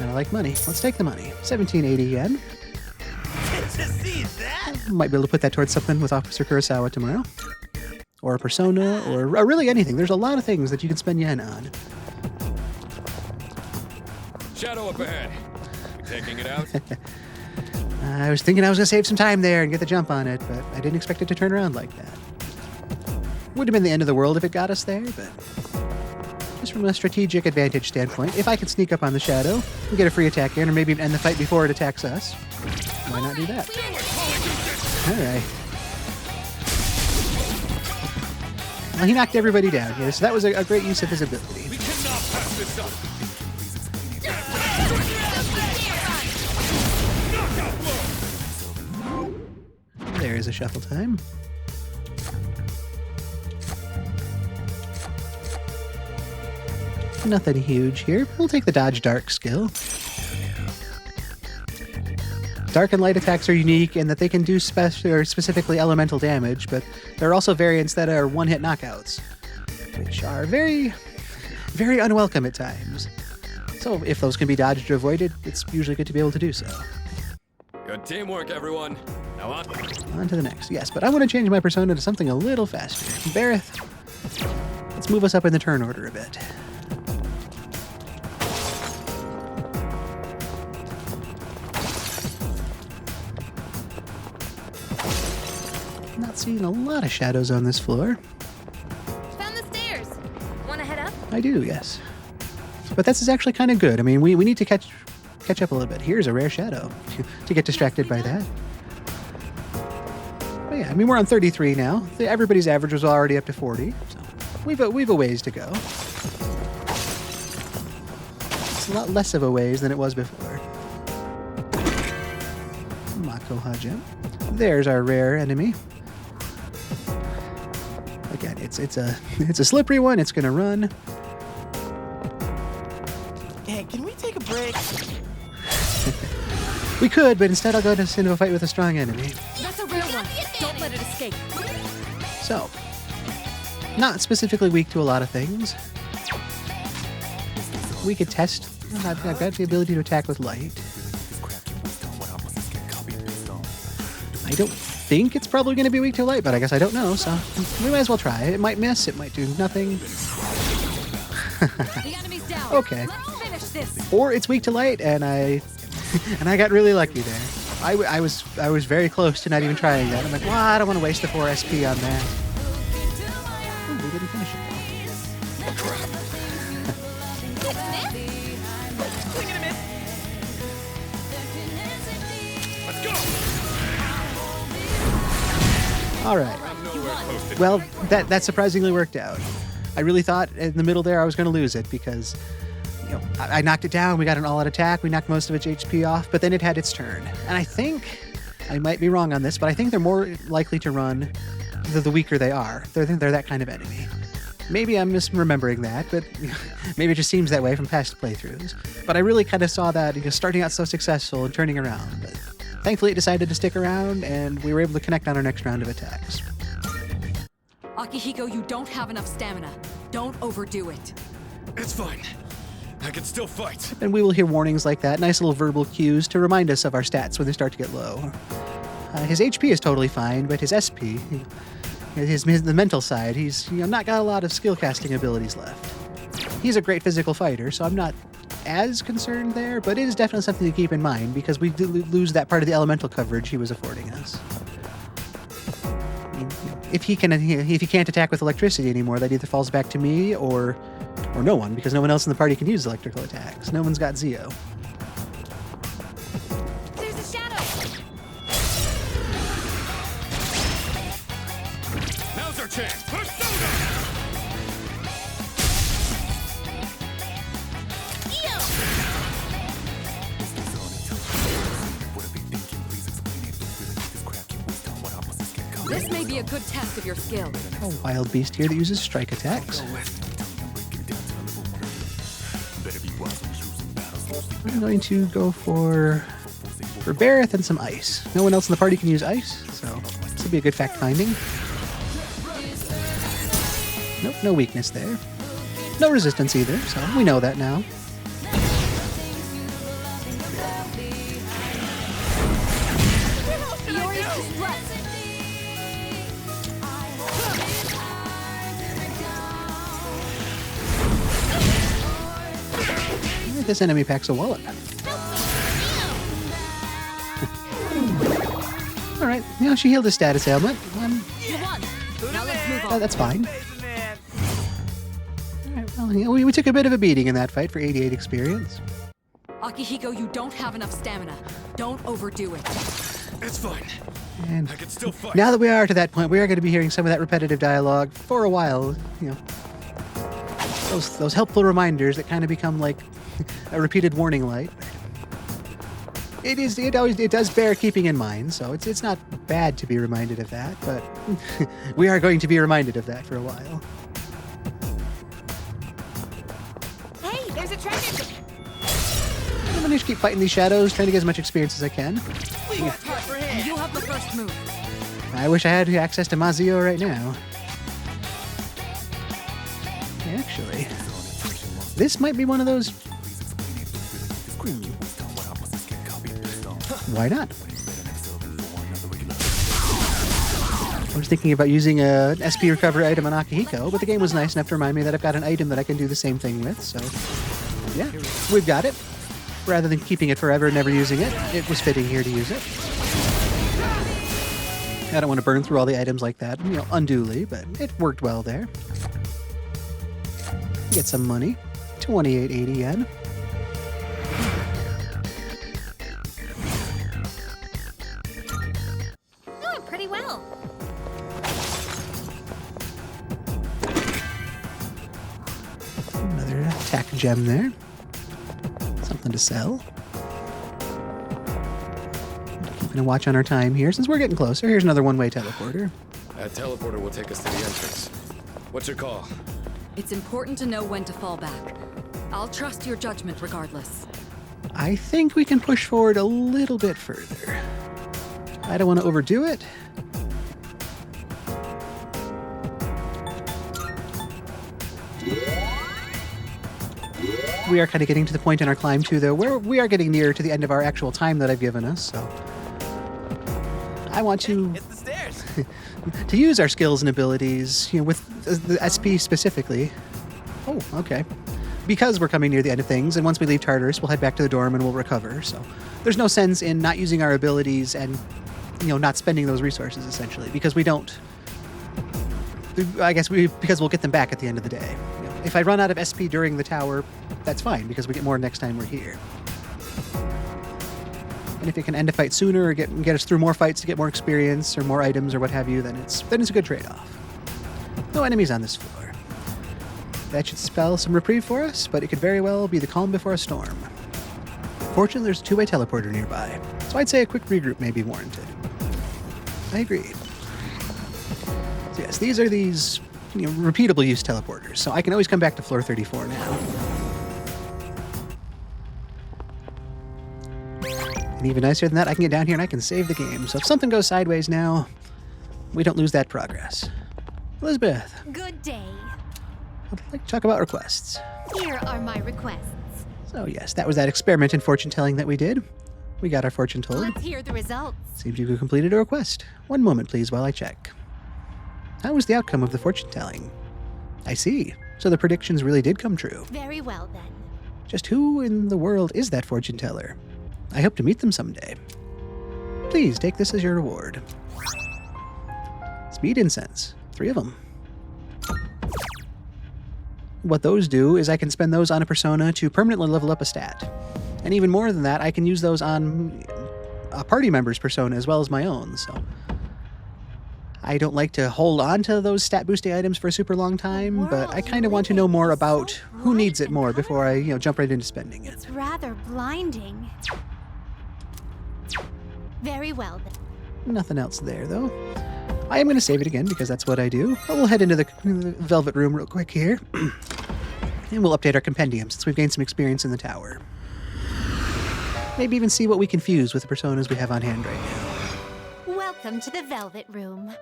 And I like money. Let's take the money. 1780 yen. Might be able to put that towards something with Officer Kurosawa tomorrow. Or a persona, or really anything. There's a lot of things that you can spend yen on. Shadow up ahead. We taking it out? I was thinking I was going to save some time there and get the jump on it, but I didn't expect it to turn around like that. Would have been the end of the world if it got us there, but just from a strategic advantage standpoint, if I could sneak up on the Shadow and get a free attack in, or maybe even end the fight before it attacks us, why not do that? Alright. Well, he knocked everybody down here, so that was a great use of his ability. We cannot pass this up. There is a shuffle time. Nothing huge here. We'll take the Dodge Dark skill. Dark and light attacks are unique in that they can do specifically elemental damage, but there are also variants that are one-hit knockouts, which are very, very unwelcome at times. So if those can be dodged or avoided, it's usually good to be able to do so. Good teamwork, everyone. Now on. On to the next. Yes, but I want to change my persona to something a little faster. Bareth, let's move us up in the turn order a bit. Not seeing a lot of shadows on this floor. Found the stairs. Wanna head up? I do, yes. But this is actually kind of good. I mean, we need to catch up a little bit. Here's a rare shadow to get distracted by that. But yeah, I mean, we're on 33 now. Everybody's average was already up to 40, so we've a ways to go. It's a lot less of a ways than it was before. Mako Hajim. There's our rare enemy. Again, it's a slippery one. It's gonna run. Hey, can we take a break? We could, but instead I'll go into a fight with a strong enemy. That's a rare one. Don't let it escape. So, not specifically weak to a lot of things. We could test. I've got the ability to attack with light. I don't think it's probably going to be weak to light, but I guess I don't know, so we might as well try. It might miss, it might do nothing. The enemy's down. Okay. Let's finish this. Or it's weak to light, and I got really lucky there. I was very close to not even trying that. I'm like, well, I don't want to waste the 4 SP on that. Ooh, we didn't finish it. Let's go. All right. I'm nowhere close to Well, that surprisingly worked out. I really thought in the middle there I was going to lose it because, I knocked it down. We got an all-out attack. We knocked most of its HP off, but then it had its turn. And I think I might be wrong on this, but I think they're more likely to run the weaker they are. They're that kind of enemy. Maybe I'm misremembering that, but maybe it just seems that way from past playthroughs. But I really kind of saw that, starting out so successful and turning around. But thankfully it decided to stick around, and we were able to connect on our next round of attacks. Akihiko, you don't have enough stamina. Don't overdo it. It's fine. I can still fight. And we will hear warnings like that, nice little verbal cues to remind us of our stats when they start to get low. His HP is totally fine, but his SP, the mental side, he's not got a lot of skill casting abilities left. He's a great physical fighter, so I'm not as concerned there, but it is definitely something to keep in mind because we do lose that part of the elemental coverage he was affording us. If he can't attack with electricity anymore, that either falls back to me or no one, because no one else in the party can use electrical attacks. No one's got Zio. There's a shadow! Now's our chance. Persona! This may be a good test of your skill. A wild beast here that uses strike attacks. I'm going to go for Bareth and some ice. No one else in the party can use ice, so this will be a good fact finding. Nope, no weakness there. No resistance either, so we know that now. This enemy packs a wallop. Alright, she healed his status ailment. You won. Now let's move on. That's fine. Alright, well, we took a bit of a beating in that fight for 88 experience. Akihiko, you don't have enough stamina. Don't overdo it. It's fine. And I can still fight. now that we are to that point, we are going to be hearing some of that repetitive dialogue for a while. Those helpful reminders that kind of become like a repeated warning light. It does bear keeping in mind, so it's not bad to be reminded of that, but we are going to be reminded of that for a while. Hey, there's a treasure! I'm going to just keep fighting these shadows, trying to get as much experience as I can. We got the upper And hand. you have the first move. I wish I had access to Mazio right now. Actually, this might be one of those. Why not? I was thinking about using an SP recovery item on Akihiko, but the game was nice enough to remind me that I've got an item that I can do the same thing with, so yeah, we've got it. Rather than keeping it forever and never using it, it was fitting here to use it. I don't want to burn through all the items like that, unduly, but it worked well there. Get some money. 2880 yen. Doing pretty well. Another attack gem there. Something to sell. Keeping a watch on our time here since we're getting closer. Here's another one-way teleporter. That teleporter will take us to the entrance. What's your call? It's important to know when to fall back. I'll trust your judgment regardless. I think we can push forward a little bit further. I don't want to overdo it. We are kind of getting to the point in our climb too, though, where we are getting near to the end of our actual time that I've given us, so I want to Hit the stairs. to use our skills and abilities, with the SP specifically. Oh, okay. Because we're coming near the end of things, and once we leave Tartarus, we'll head back to the dorm and we'll recover. So there's no sense in not using our abilities and, not spending those resources, essentially, because we don't. Because we'll get them back at the end of the day. If I run out of SP during the tower, that's fine, because we get more next time we're here. And if it can end a fight sooner or get us through more fights to get more experience or more items or what have you, then it's a good trade-off. No enemies on this floor. That should spell some reprieve for us, but it could very well be the calm before a storm. Fortunately, there's a two-way teleporter nearby, so I'd say a quick regroup may be warranted. I agree. So yes, these are repeatable use teleporters, so I can always come back to floor 34 now. And even nicer than that, I can get down here and I can save the game. So if something goes sideways now, we don't lose that progress. Elizabeth, Good day. I'd like to talk about requests. Here are my requests. So yes, that was that experiment in fortune telling that we did. We got our fortune told. Let's hear the results. Seems you completed a request. One moment, please, while I check. How was the outcome of the fortune telling? I see. So the predictions really did come true. Very well, then. Just who in the world is that fortune teller? I hope to meet them someday. Please take this as your reward. Speed incense. 3 of them. What those do is I can spend those on a persona to permanently level up a stat. And even more than that, I can use those on a party member's persona as well as my own, so... I don't like to hold on to those stat boosting items for a super long time, but I kind of want to know more about who needs it more before I, jump right into spending it. It's rather blinding. Very well, then. Nothing else there, though. I am going to save it again because that's what I do. But we'll head into the Velvet Room real quick here. And we'll update our compendium since we've gained some experience in the tower. Maybe even see what we can fuse with the personas we have on hand right now. Welcome to the Velvet Room.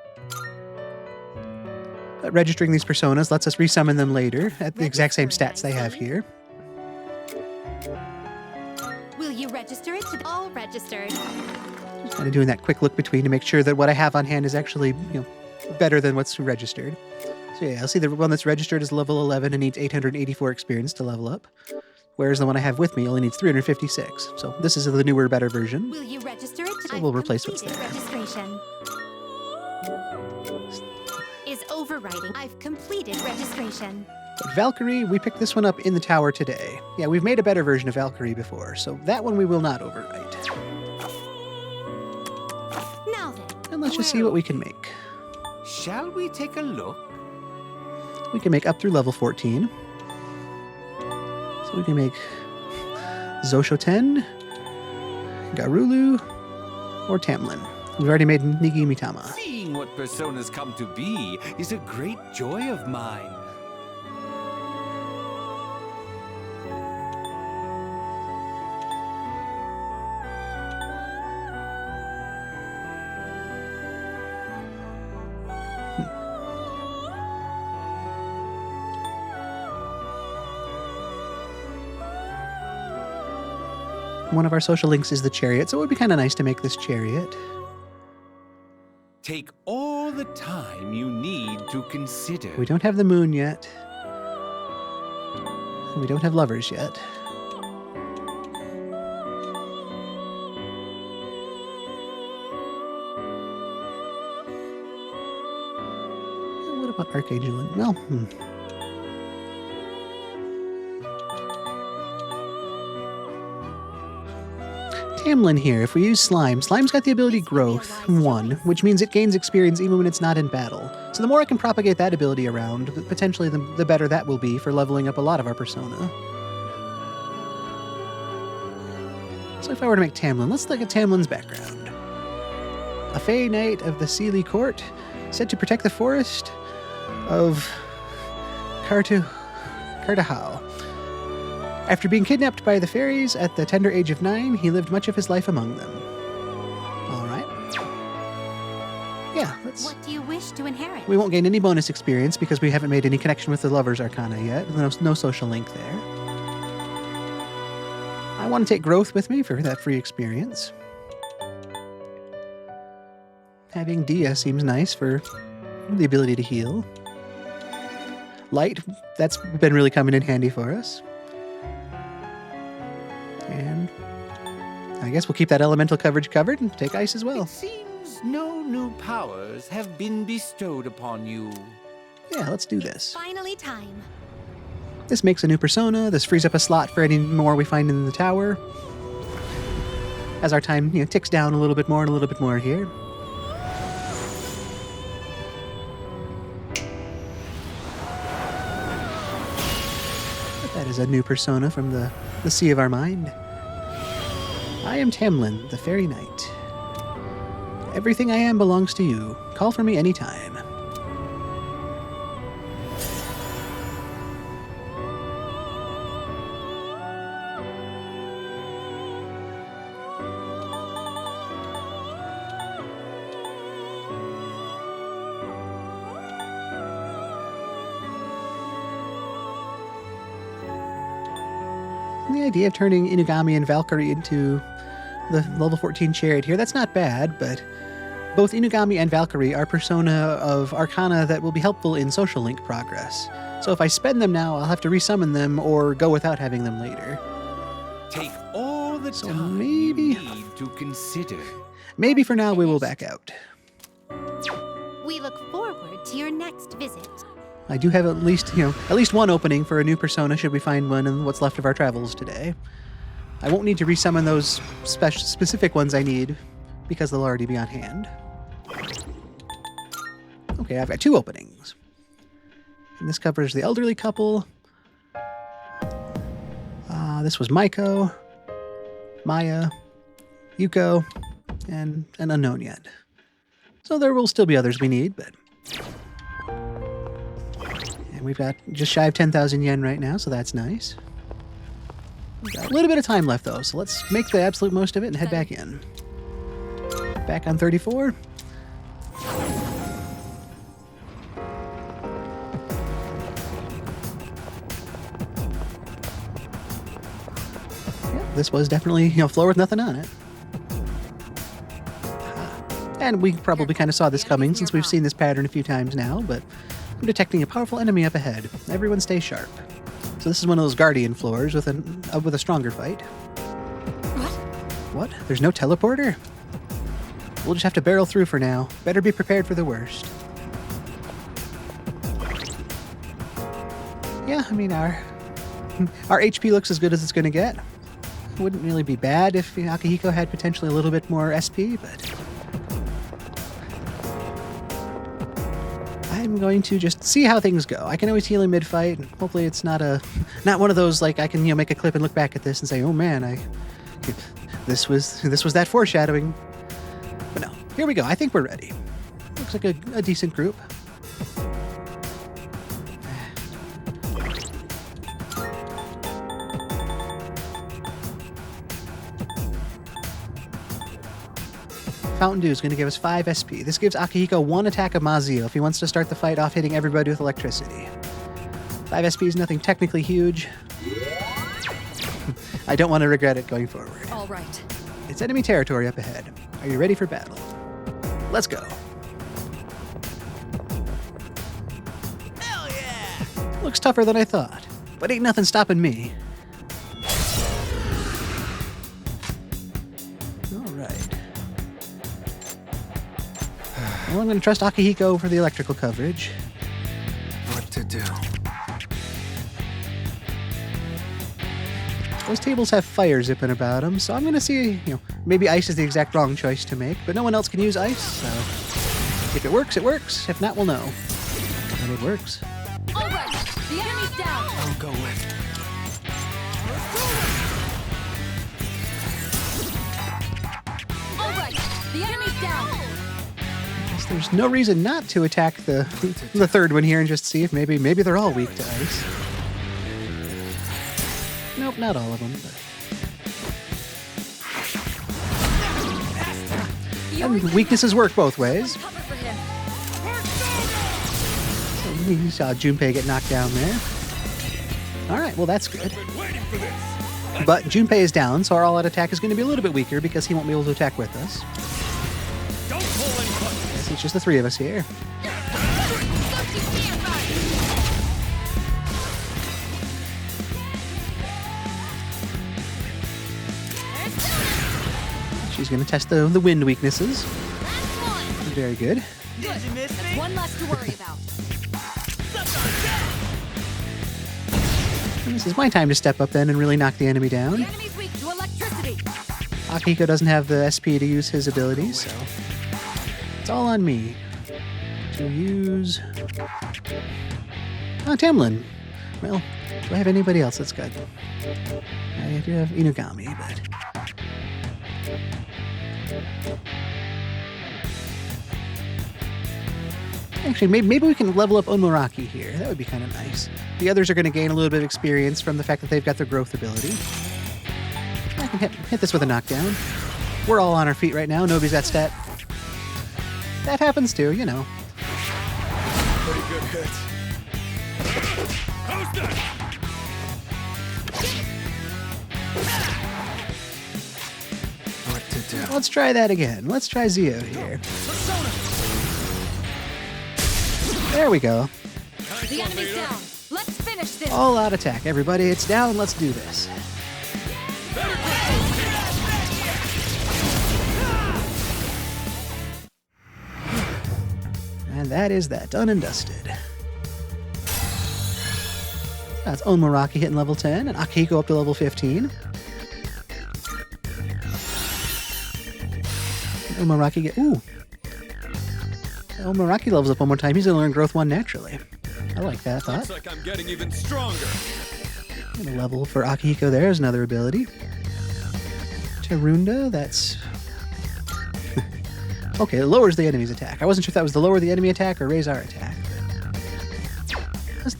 Registering these personas lets us resummon them later at the exact same stats they have here. Will you register it to all registered? Just kind of doing that quick look between to make sure that what I have on hand is actually, better than what's registered. So yeah, I'll see the one that's registered is level 11 and needs 884 experience to level up, whereas the one I have with me only needs 356. So this is the newer, better version. Will you register it? So we'll replace what's there. Registration is overriding. I've completed registration. But Valkyrie, we picked this one up in the tower today. Yeah, we've made a better version of Valkyrie before, so that one we will not overwrite. Now then. And let's just see what we can make. Shall we take a look? We can make up through level 14. So we can make Zoshoten, Garulu, or Tamlin. We've already made Nigi Mitama. Seeing what personas come to be is a great joy of mine. One of our social links is the chariot, so it would be kind of nice to make this chariot. Take all the time you need to consider. We don't have the moon yet. We don't have lovers yet. What about Archangel? Well, Tamlin here, if we use Slime's got the ability Growth 1, which means it gains experience even when it's not in battle. So the more I can propagate that ability around, potentially the better that will be for leveling up a lot of our persona. So if I were to make Tamlin, let's look at Tamlin's background. A Fey Knight of the Seelie Court, said to protect the forest of Cartahau. After being kidnapped by the fairies at the tender age of 9, he lived much of his life among them. All right. Yeah, let's... What do you wish to inherit? We won't gain any bonus experience because we haven't made any connection with the Lover's Arcana yet. No social link there. I want to take Growth with me for that free experience. Having Dia seems nice for the ability to heal. Light, that's been really coming in handy for us. And I guess we'll keep that elemental coverage covered and take ice as well. It seems no new powers have been bestowed upon you. Yeah, let's do this. Finally time. This makes a new persona. This frees up a slot for any more we find in the tower. As our time, ticks down a little bit more and a little bit more here. But that is a new persona from the Sea of Our Mind. I am Tamlin, the Fairy Knight. Everything I am belongs to you. Call for me anytime. The idea of turning Inugami and Valkyrie into the level 14 chariot here, that's not bad, but both Inugami and Valkyrie are persona of Arcana that will be helpful in social link progress. So if I spend them now, I'll have to resummon them or go without having them later. Take all the So time maybe- you need to consider. Maybe for now we will back out. We look forward to your next visit. I do have at least one opening for a new persona should we find one in what's left of our travels today. I won't need to resummon those specific ones I need because they'll already be on hand. Okay, I've got 2 openings. And this covers the elderly couple. This was Maiko, Maya, Yuko, and an unknown yet. So there will still be others we need, but... And we've got just shy of 10,000 yen right now, so that's nice. We've got a little bit of time left, though, so let's make the absolute most of it and head back in. Back on 34. Yep, this was definitely, floor with nothing on it. And we probably kind of saw this coming since we've seen this pattern a few times now, but I'm detecting a powerful enemy up ahead. Everyone stay sharp. So this is one of those Guardian floors with a stronger fight. What? There's no teleporter? We'll just have to barrel through for now. Better be prepared for the worst. Yeah, I mean, our HP looks as good as it's going to get. Wouldn't really be bad if Akihiko had potentially a little bit more SP, but... I'm going to just see how things go. I can always heal in mid-fight, and hopefully it's not one of those, like, I can, make a clip and look back at this and say, oh man, this was that foreshadowing. But no, here we go. I think we're ready. Looks like a decent group. Fountain Dew is going to give us 5 SP. This gives Akihiko 1 attack of Mazio if he wants to start the fight off hitting everybody with electricity. 5 SP is nothing technically huge. I don't want to regret it going forward. All right. It's enemy territory up ahead. Are you ready for battle? Let's go. Hell yeah! Looks tougher than I thought, but ain't nothing stopping me. All right. Well, I'm going to trust Akihiko for the electrical coverage. What to do? Those tables have fire zipping about them, so I'm going to see, maybe ice is the exact wrong choice to make, but no one else can use ice, so if it works, it works. If not, we'll know. And it works. All right. The enemy's down. I'll go with. All right. The enemy's down. Guess there's no reason not to attack the third one here and just see if maybe they're all weak to ice. Nope, not all of them. But... And weaknesses work both ways. Cover for him. You saw Junpei get knocked down there. Alright, well that's good. But Junpei is down, so our all-out attack is going to be a little bit weaker because he won't be able to attack with us. It's just the 3 of us here. She's going to test the wind weaknesses. Very good. Did you miss me? One less to worry about. And this is my time to step up then and really knock the enemy The down. enemy's weak to electricity. Akihiko doesn't have the SP to use his abilities, so it's all on me to use. Oh, Tamlin. Well, do I have anybody else that's good? I do have Inugami, but Actually, maybe we can level up Onmaraki here. That would be kind of nice. The others are going to gain a little bit of experience from the fact that they've got their growth ability. I can hit this with a knockdown. We're all on our feet right now. Nobody's got stat. That happens too, you know. Pretty good hit. What to do? Let's try that again. Let's try Zio here. There we go. The enemy's down. Let's finish this. All out attack, everybody. It's down. Let's do this. And that is that. Done and dusted. That's Onmaraki hitting level 10 and Akihiko up to level 15. Onmaraki get... Ooh. Onmaraki levels up one more time. He's going to learn Growth 1 naturally. I like that thought. Looks like I'm getting even stronger. And a level for Akihiko there is another ability. Tarunda, that's... okay, it lowers the enemy's attack. I wasn't sure if that was the lower the enemy attack or raise our attack. That's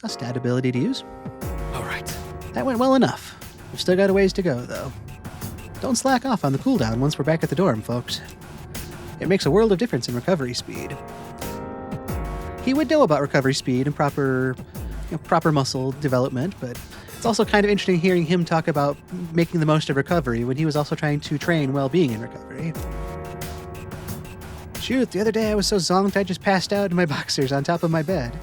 a stat ability to use. All right. That went well enough. We've still got a ways to go, though. Don't slack off on the cooldown once we're back at the dorm, folks. It makes a world of difference in recovery speed. He would know about recovery speed and proper muscle development, but it's also kind of interesting hearing him talk about making the most of recovery when he was also trying to train while being in recovery. Shoot, the other day I was so zonked I just passed out in my boxers on top of my bed.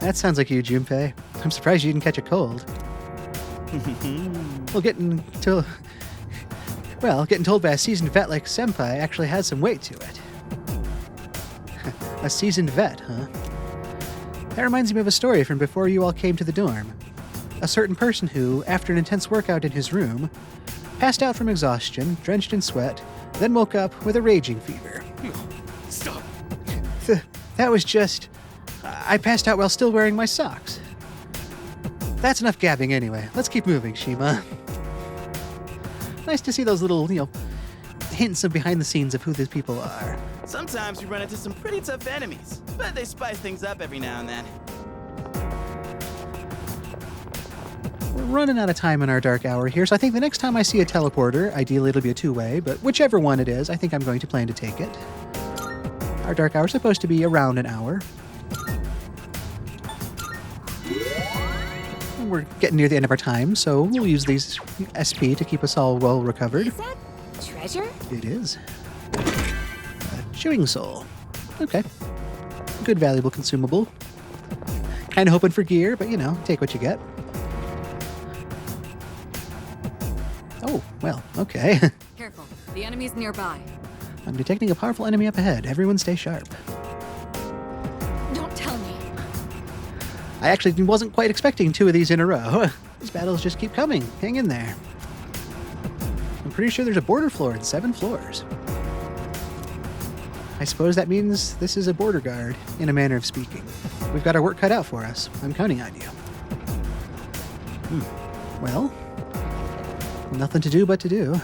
That sounds like you, Junpei. I'm surprised you didn't catch a cold. Well, getting told by a seasoned vet like Senpai actually has some weight to it. A seasoned vet, huh? That reminds me of a story from before you all came to the dorm. A certain person who, after an intense workout in his room, passed out from exhaustion, drenched in sweat, then woke up with a raging fever. Stop. That was just... I passed out while still wearing my socks. That's enough gabbing anyway. Let's keep moving, Shima. Nice to see those little, hints of behind the scenes of who these people are. Sometimes we run into some pretty tough enemies, but they spice things up every now and then. We're running out of time in our dark hour here, so I think the next time I see a teleporter, ideally it'll be a two-way, but whichever one it is, I think I'm going to plan to take it. Our dark hour is supposed to be around an hour. We're getting near the end of our time, so we'll use these SP to keep us all well recovered. Is that treasure? It is. Chewing soul. Okay. Good valuable consumable. Kind of hoping for gear, but take what you get. Oh, well, okay. Careful. The enemy's nearby. I'm detecting a powerful enemy up ahead. Everyone stay sharp. Don't tell me. I actually wasn't quite expecting two of these in a row. These battles just keep coming. Hang in there. I'm pretty sure there's a border floor in 7 floors. I suppose that means this is a border guard, in a manner of speaking. We've got our work cut out for us. I'm counting on you. Well, nothing to do but to do.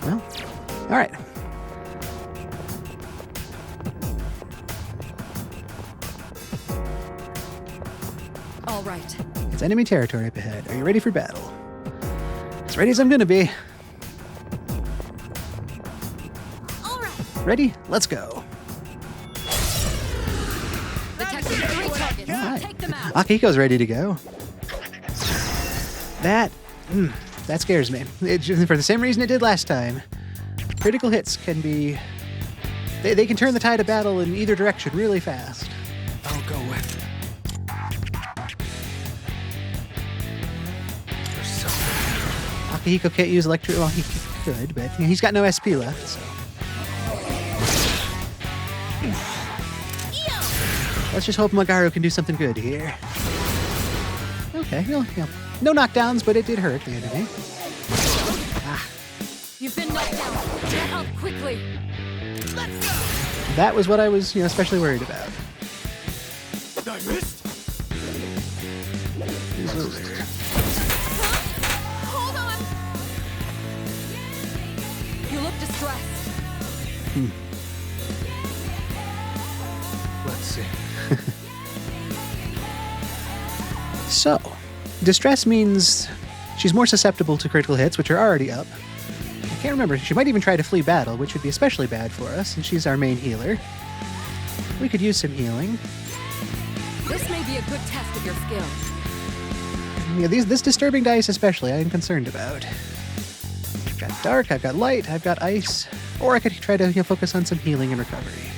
Well, all right. All right. It's enemy territory up ahead. Are you ready for battle? As ready as I'm gonna be. All right. Ready? Let's go. Detected 3 targets. All right. Take them out. Akihiko's ready to go. That scares me. For the same reason it did last time. Critical hits can be... They can turn the tide of battle in either direction really fast. I'll go with. Akihiko can't use electric... Well, he could, but he's got no SP left, so... Let's just hope Magaru can do something good here. Okay, No knockdowns, but it did hurt the enemy. You've been knocked down. Get up quickly. That was what I was, especially worried about. I missed. Hold on! You look distressed. Let's see. So, distress means she's more susceptible to critical hits, which are already up. I can't remember. She might even try to flee battle, which would be especially bad for us, and she's our main healer. We could use some healing. This may be a good test of your skill. Yeah, this disturbing dice especially, I am concerned about. I've got dark, I've got light, I've got ice, or I could try to focus on some healing and recovery.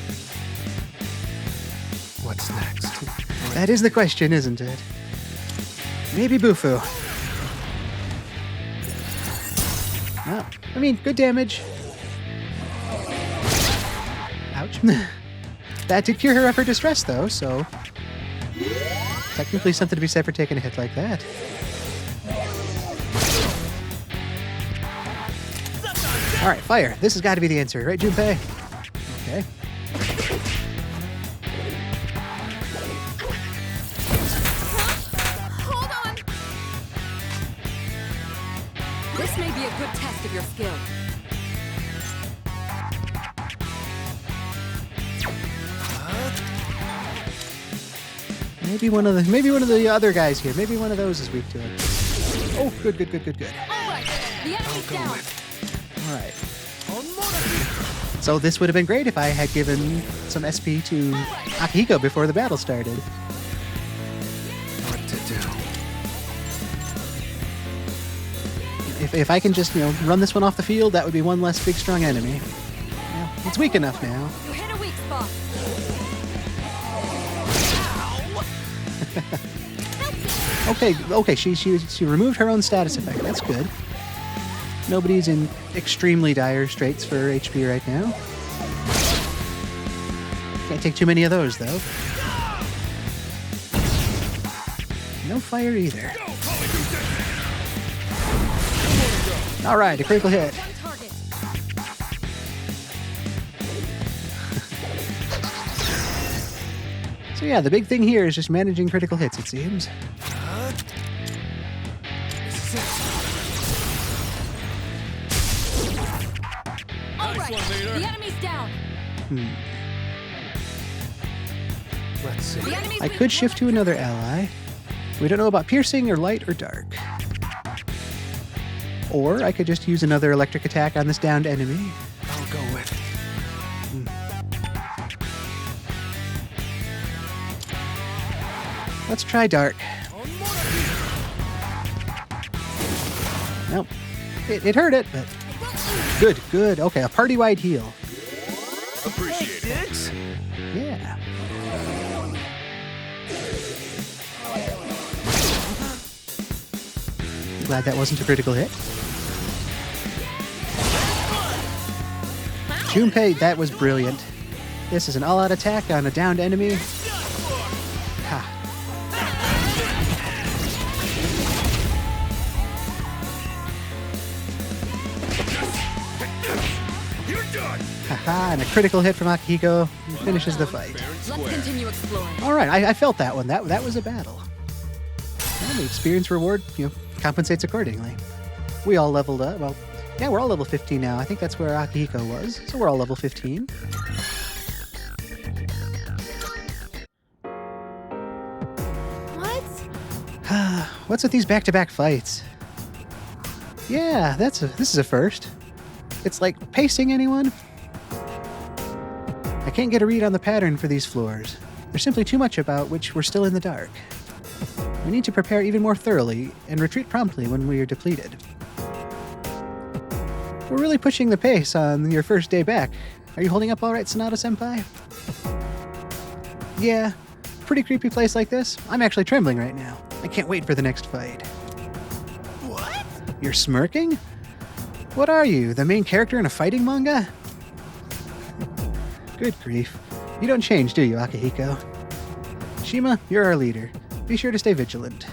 What's next? That is the question, isn't it? Maybe Bufu. Well, I mean, good damage. Ouch. That did cure her of her distress, though, so technically something to be said for taking a hit like that. All right, fire. This has got to be the answer, right, Junpei? Okay. Hold on! This may be a good test of your skill. Maybe one of the other guys here. Maybe one of those is weak to it. Oh, good. All right, the enemy's down. All right. So this would have been great if I had given some SP to Akihiko before the battle started. What to do? If I can just, run this one off the field, that would be one less big, strong enemy. Yeah, it's weak enough now. You hit a weak spot. Okay, she removed her own status effect. That's good. Nobody's in extremely dire straits for HP right now. Can't take too many of those, though. No fire either. All right, a critical hit. One target. So yeah, the big thing here is just managing critical hits, it seems. All right, the enemy's down. Let's see. The enemy's I weak. could shift to another ally. We don't know about piercing or light or dark. Or I could just use another electric attack on this downed enemy. I'll go with it. Let's try dark. Nope. It hurt it, but good. Okay, a party-wide heal. Appreciate it. Dicks? Yeah. Glad that wasn't a critical hit. Junpei, that was brilliant. This is an all-out attack on a downed enemy. Ha. You're done. Haha, and a critical hit from Akihiko finishes the fight. Let's continue exploring. All right, I felt that one. That was a battle. Well, the experience reward, compensates accordingly. We all leveled up. Well, yeah, we're all level 15 now. I think that's where Akihiko was. So we're all level 15. What? What's with these back-to-back fights? Yeah, this is a first. It's like pacing, anyone? I can't get a read on the pattern for these floors. There's simply too much about which we're still in the dark. We need to prepare even more thoroughly and retreat promptly when we are depleted. We're really pushing the pace on your first day back. Are you holding up all right, Sonata-senpai? Yeah, pretty creepy place like this. I'm actually trembling right now. I can't wait for the next fight. What? You're smirking? What are you, the main character in a fighting manga? Good grief. You don't change, do you, Akihiko? Shima, you're our leader. Be sure to stay vigilant.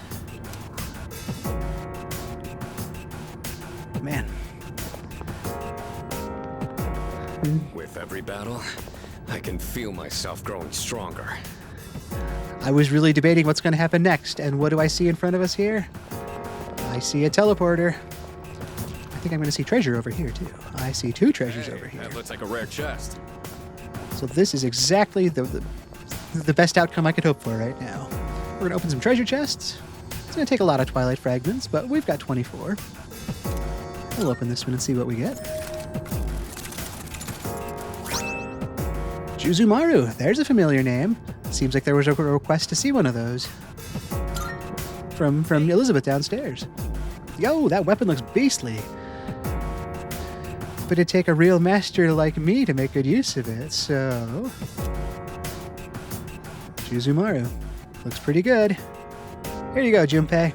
man. With every battle, I can feel myself growing stronger. I was really debating what's going to happen next, and what do I see in front of us here? I see a teleporter. I think I'm going to see treasure over here, too. I see two treasures over here. That looks like a rare chest. So this is exactly the best outcome I could hope for right now. We're going to open some treasure chests. It's going to take a lot of Twilight fragments, but we've got 24. We'll open this one and see what we get. Juzumaru, there's a familiar name. Seems like there was a request to see one of those. From Elizabeth downstairs. Yo, that weapon looks beastly. But it'd take a real master like me to make good use of it, so... Juzumaru. Looks pretty good. Here you go, Junpei.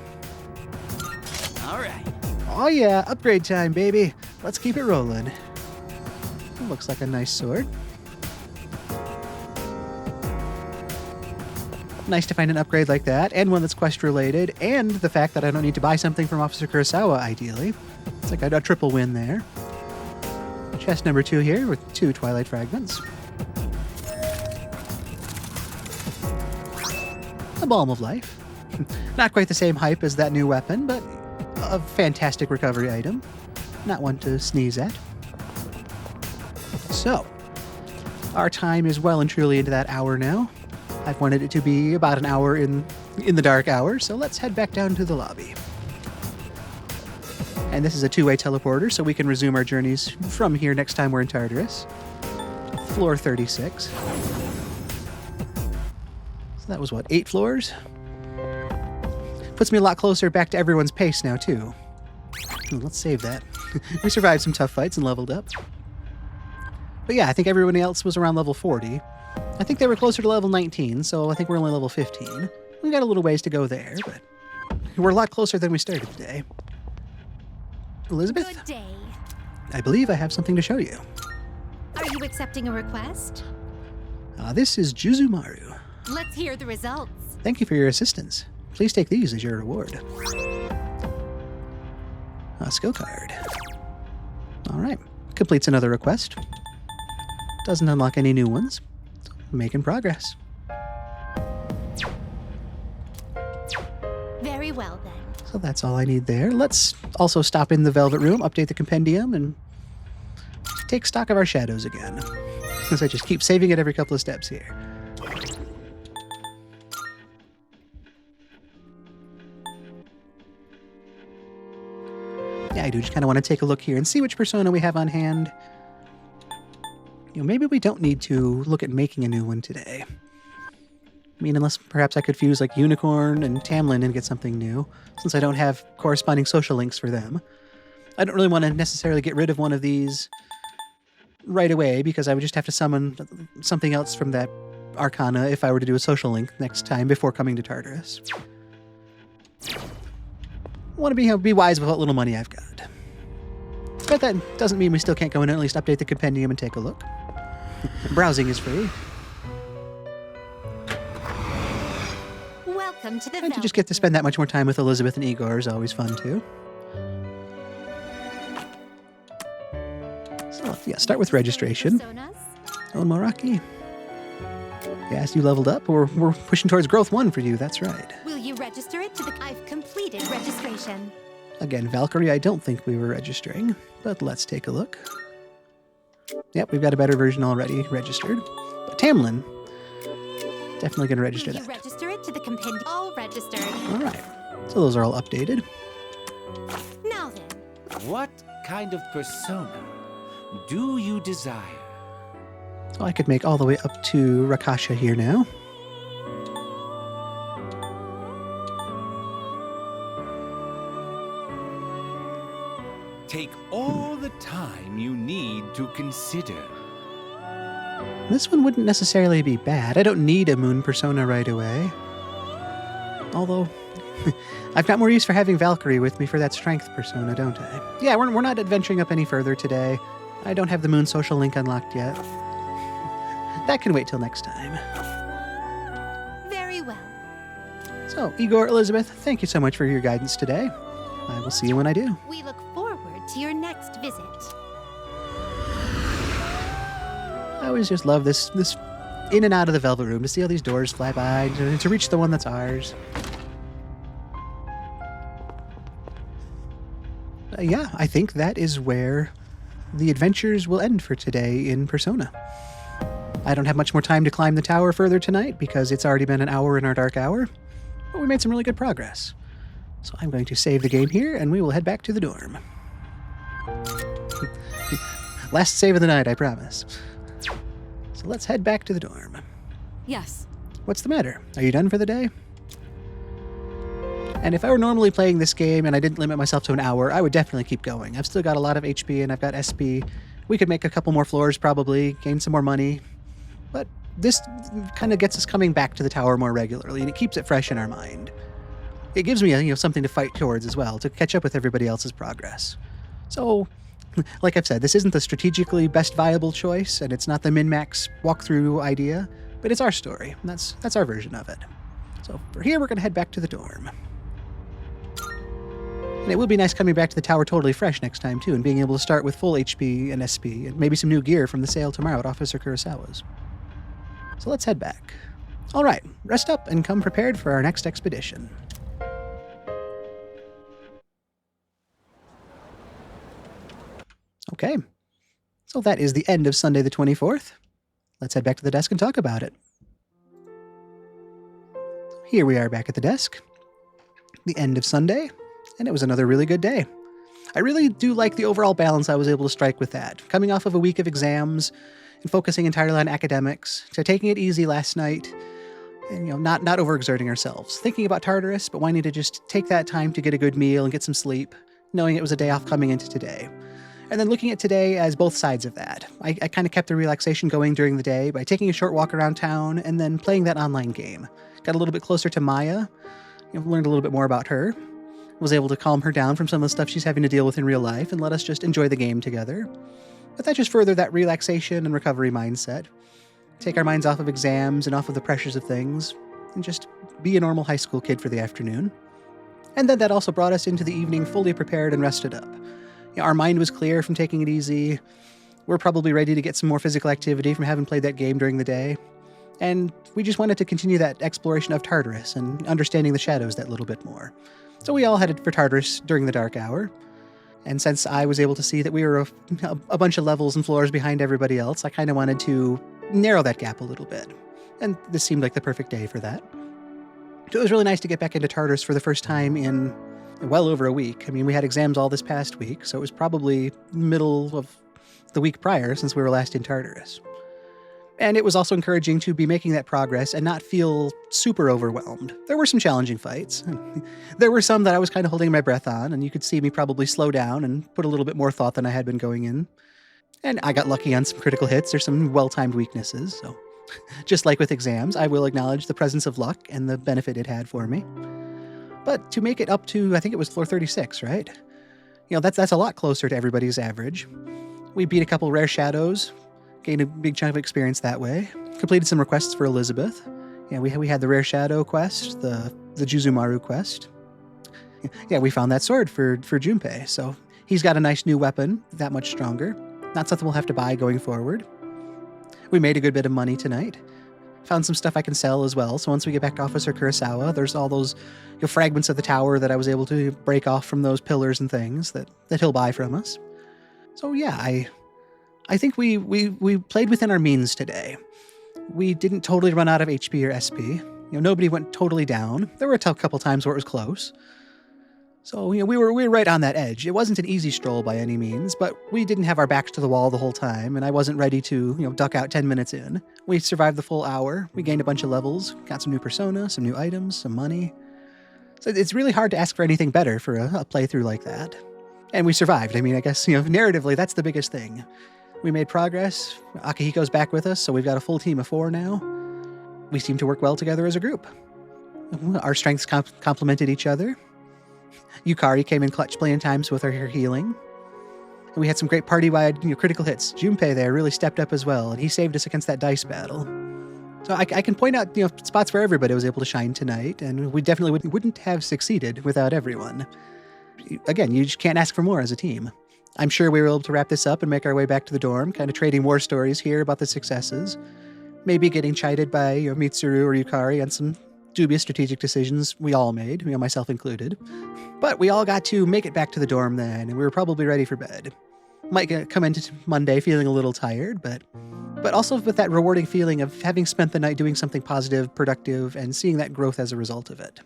All right. Oh yeah, upgrade time, baby. Let's keep it rolling. Looks like a nice sword. Nice to find an upgrade like that, and one that's quest related, and the fact that I don't need to buy something from Officer Kurosawa, ideally. It's like a triple win there. Chest number 2 here with 2 Twilight fragments. A Balm of Life. Not quite the same hype as that new weapon, but a fantastic recovery item. Not one to sneeze at. So, our time is well and truly into that hour now. I've wanted it to be about an hour in the dark hour, so let's head back down to the lobby. And this is a 2-way teleporter, so we can resume our journeys from here next time we're in Tartarus. Floor 36. So that was, what, 8 floors? Puts me a lot closer back to everyone's pace now, too. Let's save that. We survived some tough fights and leveled up. But yeah, I think everyone else was around level 40. I think they were closer to level 19, so I think we're only level 15. We got a little ways to go there, but we're a lot closer than we started today. Elizabeth? Good day. I believe I have something to show you. Are you accepting a request? This is Juzumaru. Let's hear the results. Thank you for your assistance. Please take these as your reward. A skill card. All right. Completes another request. Doesn't unlock any new ones. Making progress. Very well, then. So that's all I need there. Let's also stop in the Velvet Room, update the compendium, and take stock of our shadows again. Since I just keep saving it every couple of steps here. Yeah, I do just kind of want to take a look here and see which persona we have on hand. You know, maybe we don't need to look at making a new one today. I mean, unless perhaps I could fuse like Unicorn and Tamlin and get something new, since I don't have corresponding social links for them. I don't really want to necessarily get rid of one of these right away, because I would just have to summon something else from that Arcana if I were to do a social link next time before coming to Tartarus. I want to be wise with what little money I've got. But that doesn't mean we still can't go in and at least update the compendium and take a look. Browsing is free. Welcome to the And to just get to spend that much more time with Elizabeth and Igor is always fun, too. So, yeah, start with registration. Personas? Oh, Moraki. Yes, you leveled up. We're pushing towards growth 1 for you, that's right. Will you register it to the... I've completed registration. Again, Valkyrie, I don't think we were registering, but let's take a look. Yep, we've got a better version already registered. But Tamlin, definitely going to register Will you that. register it to the compendium? All registered. All right, so those are all updated. Now then. What kind of persona do you desire? So I could make all the way up to Rakasha here now. Take all the time you need to consider. This one wouldn't necessarily be bad. I don't need a moon persona right away. Although, I've got more use for having Valkyrie with me for that strength persona, don't I? Yeah, we're not adventuring up any further today. I don't have the moon social link unlocked yet. That can wait till next time. Very well. So, Igor, Elizabeth, thank you so much for your guidance today. I will see you when I do. We look forward to your next visit. I always just love this in and out of the Velvet Room, to see all these doors fly by, to reach the one that's ours. Yeah, I think that is where the adventures will end for today in Persona. I don't have much more time to climb the tower further tonight because it's already been an hour in our dark hour, but we made some really good progress. So I'm going to save the game here and we will head back to the dorm. Last save of the night, I promise. So let's head back to the dorm. Yes. What's the matter? Are you done for the day? And if I were normally playing this game and I didn't limit myself to an hour, I would definitely keep going. I've still got a lot of HP and I've got SP. We could make a couple more floors probably, gain some more money. But this kind of gets us coming back to the tower more regularly, and it keeps it fresh in our mind. It gives me something to fight towards as well, to catch up with everybody else's progress. So, like I've said, this isn't the strategically best viable choice, and it's not the min-max walkthrough idea, but it's our story, and that's our version of it. So for here, we're going to head back to the dorm. And it will be nice coming back to the tower totally fresh next time, too, and being able to start with full HP and SP, and maybe some new gear from the sale tomorrow at Officer Kurosawa's. So let's head back. All right, rest up and come prepared for our next expedition. Okay, so that is the end of Sunday the 24th. Let's head back to the desk and talk about it. Here we are back at the desk. The end of Sunday, and it was another really good day. I really do like the overall balance I was able to strike with that. Coming off of a week of exams and focusing entirely on academics, to taking it easy last night, and not overexerting ourselves. Thinking about Tartarus, but wanting to just take that time to get a good meal and get some sleep, knowing it was a day off coming into today. And then looking at today as both sides of that. I kind of kept the relaxation going during the day by taking a short walk around town and then playing that online game. Got a little bit closer to Maya, learned a little bit more about her, was able to calm her down from some of the stuff she's having to deal with in real life and let us just enjoy the game together. But that just furthered that relaxation and recovery mindset. Take our minds off of exams and off of the pressures of things and just be a normal high school kid for the afternoon. And then that also brought us into the evening fully prepared and rested up. Our mind was clear from taking it easy. We're probably ready to get some more physical activity from having played that game during the day. And we just wanted to continue that exploration of Tartarus and understanding the shadows that little bit more. So we all headed for Tartarus during the dark hour. And since I was able to see that we were a bunch of levels and floors behind everybody else, I kind of wanted to narrow that gap a little bit. And this seemed like the perfect day for that. So it was really nice to get back into Tartarus for the first time in well over a week. I mean, we had exams all this past week, so it was probably middle of the week prior since we were last in Tartarus. And it was also encouraging to be making that progress and not feel super overwhelmed. There were some challenging fights. There were some that I was kind of holding my breath on, and you could see me probably slow down and put a little bit more thought than I had been going in. And I got lucky on some critical hits or some well-timed weaknesses, so just like with exams, I will acknowledge the presence of luck and the benefit it had for me. But to make it up to, I think it was floor 36, right? That's a lot closer to everybody's average. We beat a couple rare shadows, gained a big chunk of experience that way. Completed some requests for Elizabeth. We had the rare shadow quest, the Juzumaru quest. We found that sword for Junpei, so he's got a nice new weapon, that much stronger. Not something we'll have to buy going forward. We made a good bit of money tonight. Found some stuff I can sell as well, so once we get back to Officer Kurosawa, there's all those fragments of the tower that I was able to break off from those pillars and things that he'll buy from us. So yeah, I think we played within our means today. We didn't totally run out of HP or SP. Nobody went totally down. There were a couple times where it was close. So, we were right on that edge. It wasn't an easy stroll by any means, but we didn't have our backs to the wall the whole time, and I wasn't ready to, duck out 10 minutes in. We survived the full hour. We gained a bunch of levels, got some new persona, some new items, some money. So it's really hard to ask for anything better for a playthrough like that. And we survived. I mean, I guess, narratively, that's the biggest thing. We made progress. Akihiko's back with us, so we've got a full team of 4 now. We seem to work well together as a group. Our strengths complemented each other. Yukari came in clutch playing times with her healing. And we had some great party-wide critical hits. Junpei there really stepped up as well, and he saved us against that dice battle. So I can point out spots where everybody was able to shine tonight, and we definitely wouldn't have succeeded without everyone. Again, you just can't ask for more as a team. I'm sure we were able to wrap this up and make our way back to the dorm, kind of trading war stories here about the successes. Maybe getting chided by Mitsuru or Yukari on some dubious strategic decisions we all made, myself included. But we all got to make it back to the dorm then, and we were probably ready for bed. Might come into Monday feeling a little tired, but also with that rewarding feeling of having spent the night doing something positive, productive, and seeing that growth as a result of it.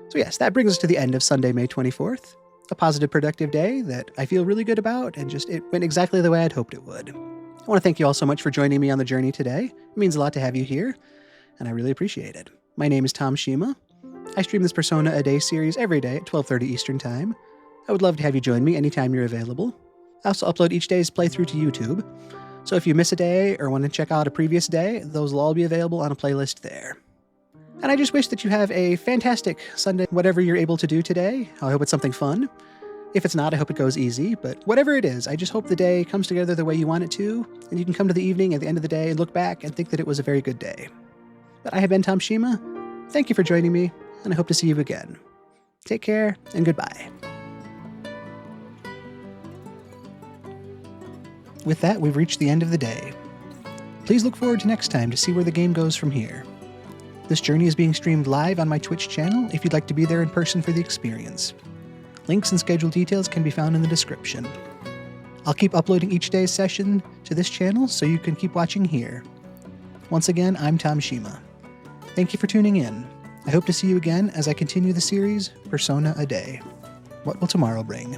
So yes, that brings us to the end of Sunday, May 24th. A positive, productive day that I feel really good about, and just it went exactly the way I'd hoped it would. I want to thank you all so much for joining me on the journey today. It means a lot to have you here, and I really appreciate it. My name is Tom Shima. I stream this Persona A Day series every day at 12:30 Eastern Time. I would love to have you join me anytime you're available. I also upload each day's playthrough to YouTube, so if you miss a day or want to check out a previous day, those will all be available on a playlist there. And I just wish that you have a fantastic Sunday, whatever you're able to do today. I hope it's something fun. If it's not, I hope it goes easy, but whatever it is, I just hope the day comes together the way you want it to, and you can come to the evening at the end of the day and look back and think that it was a very good day. But I have been Tom Shima. Thank you for joining me, and I hope to see you again. Take care, and goodbye. With that, we've reached the end of the day. Please look forward to next time to see where the game goes from here. This journey is being streamed live on my Twitch channel if you'd like to be there in person for the experience. Links and schedule details can be found in the description. I'll keep uploading each day's session to this channel so you can keep watching here. Once again, I'm Tom Shima. Thank you for tuning in. I hope to see you again as I continue the series, Persona A Day. What will tomorrow bring?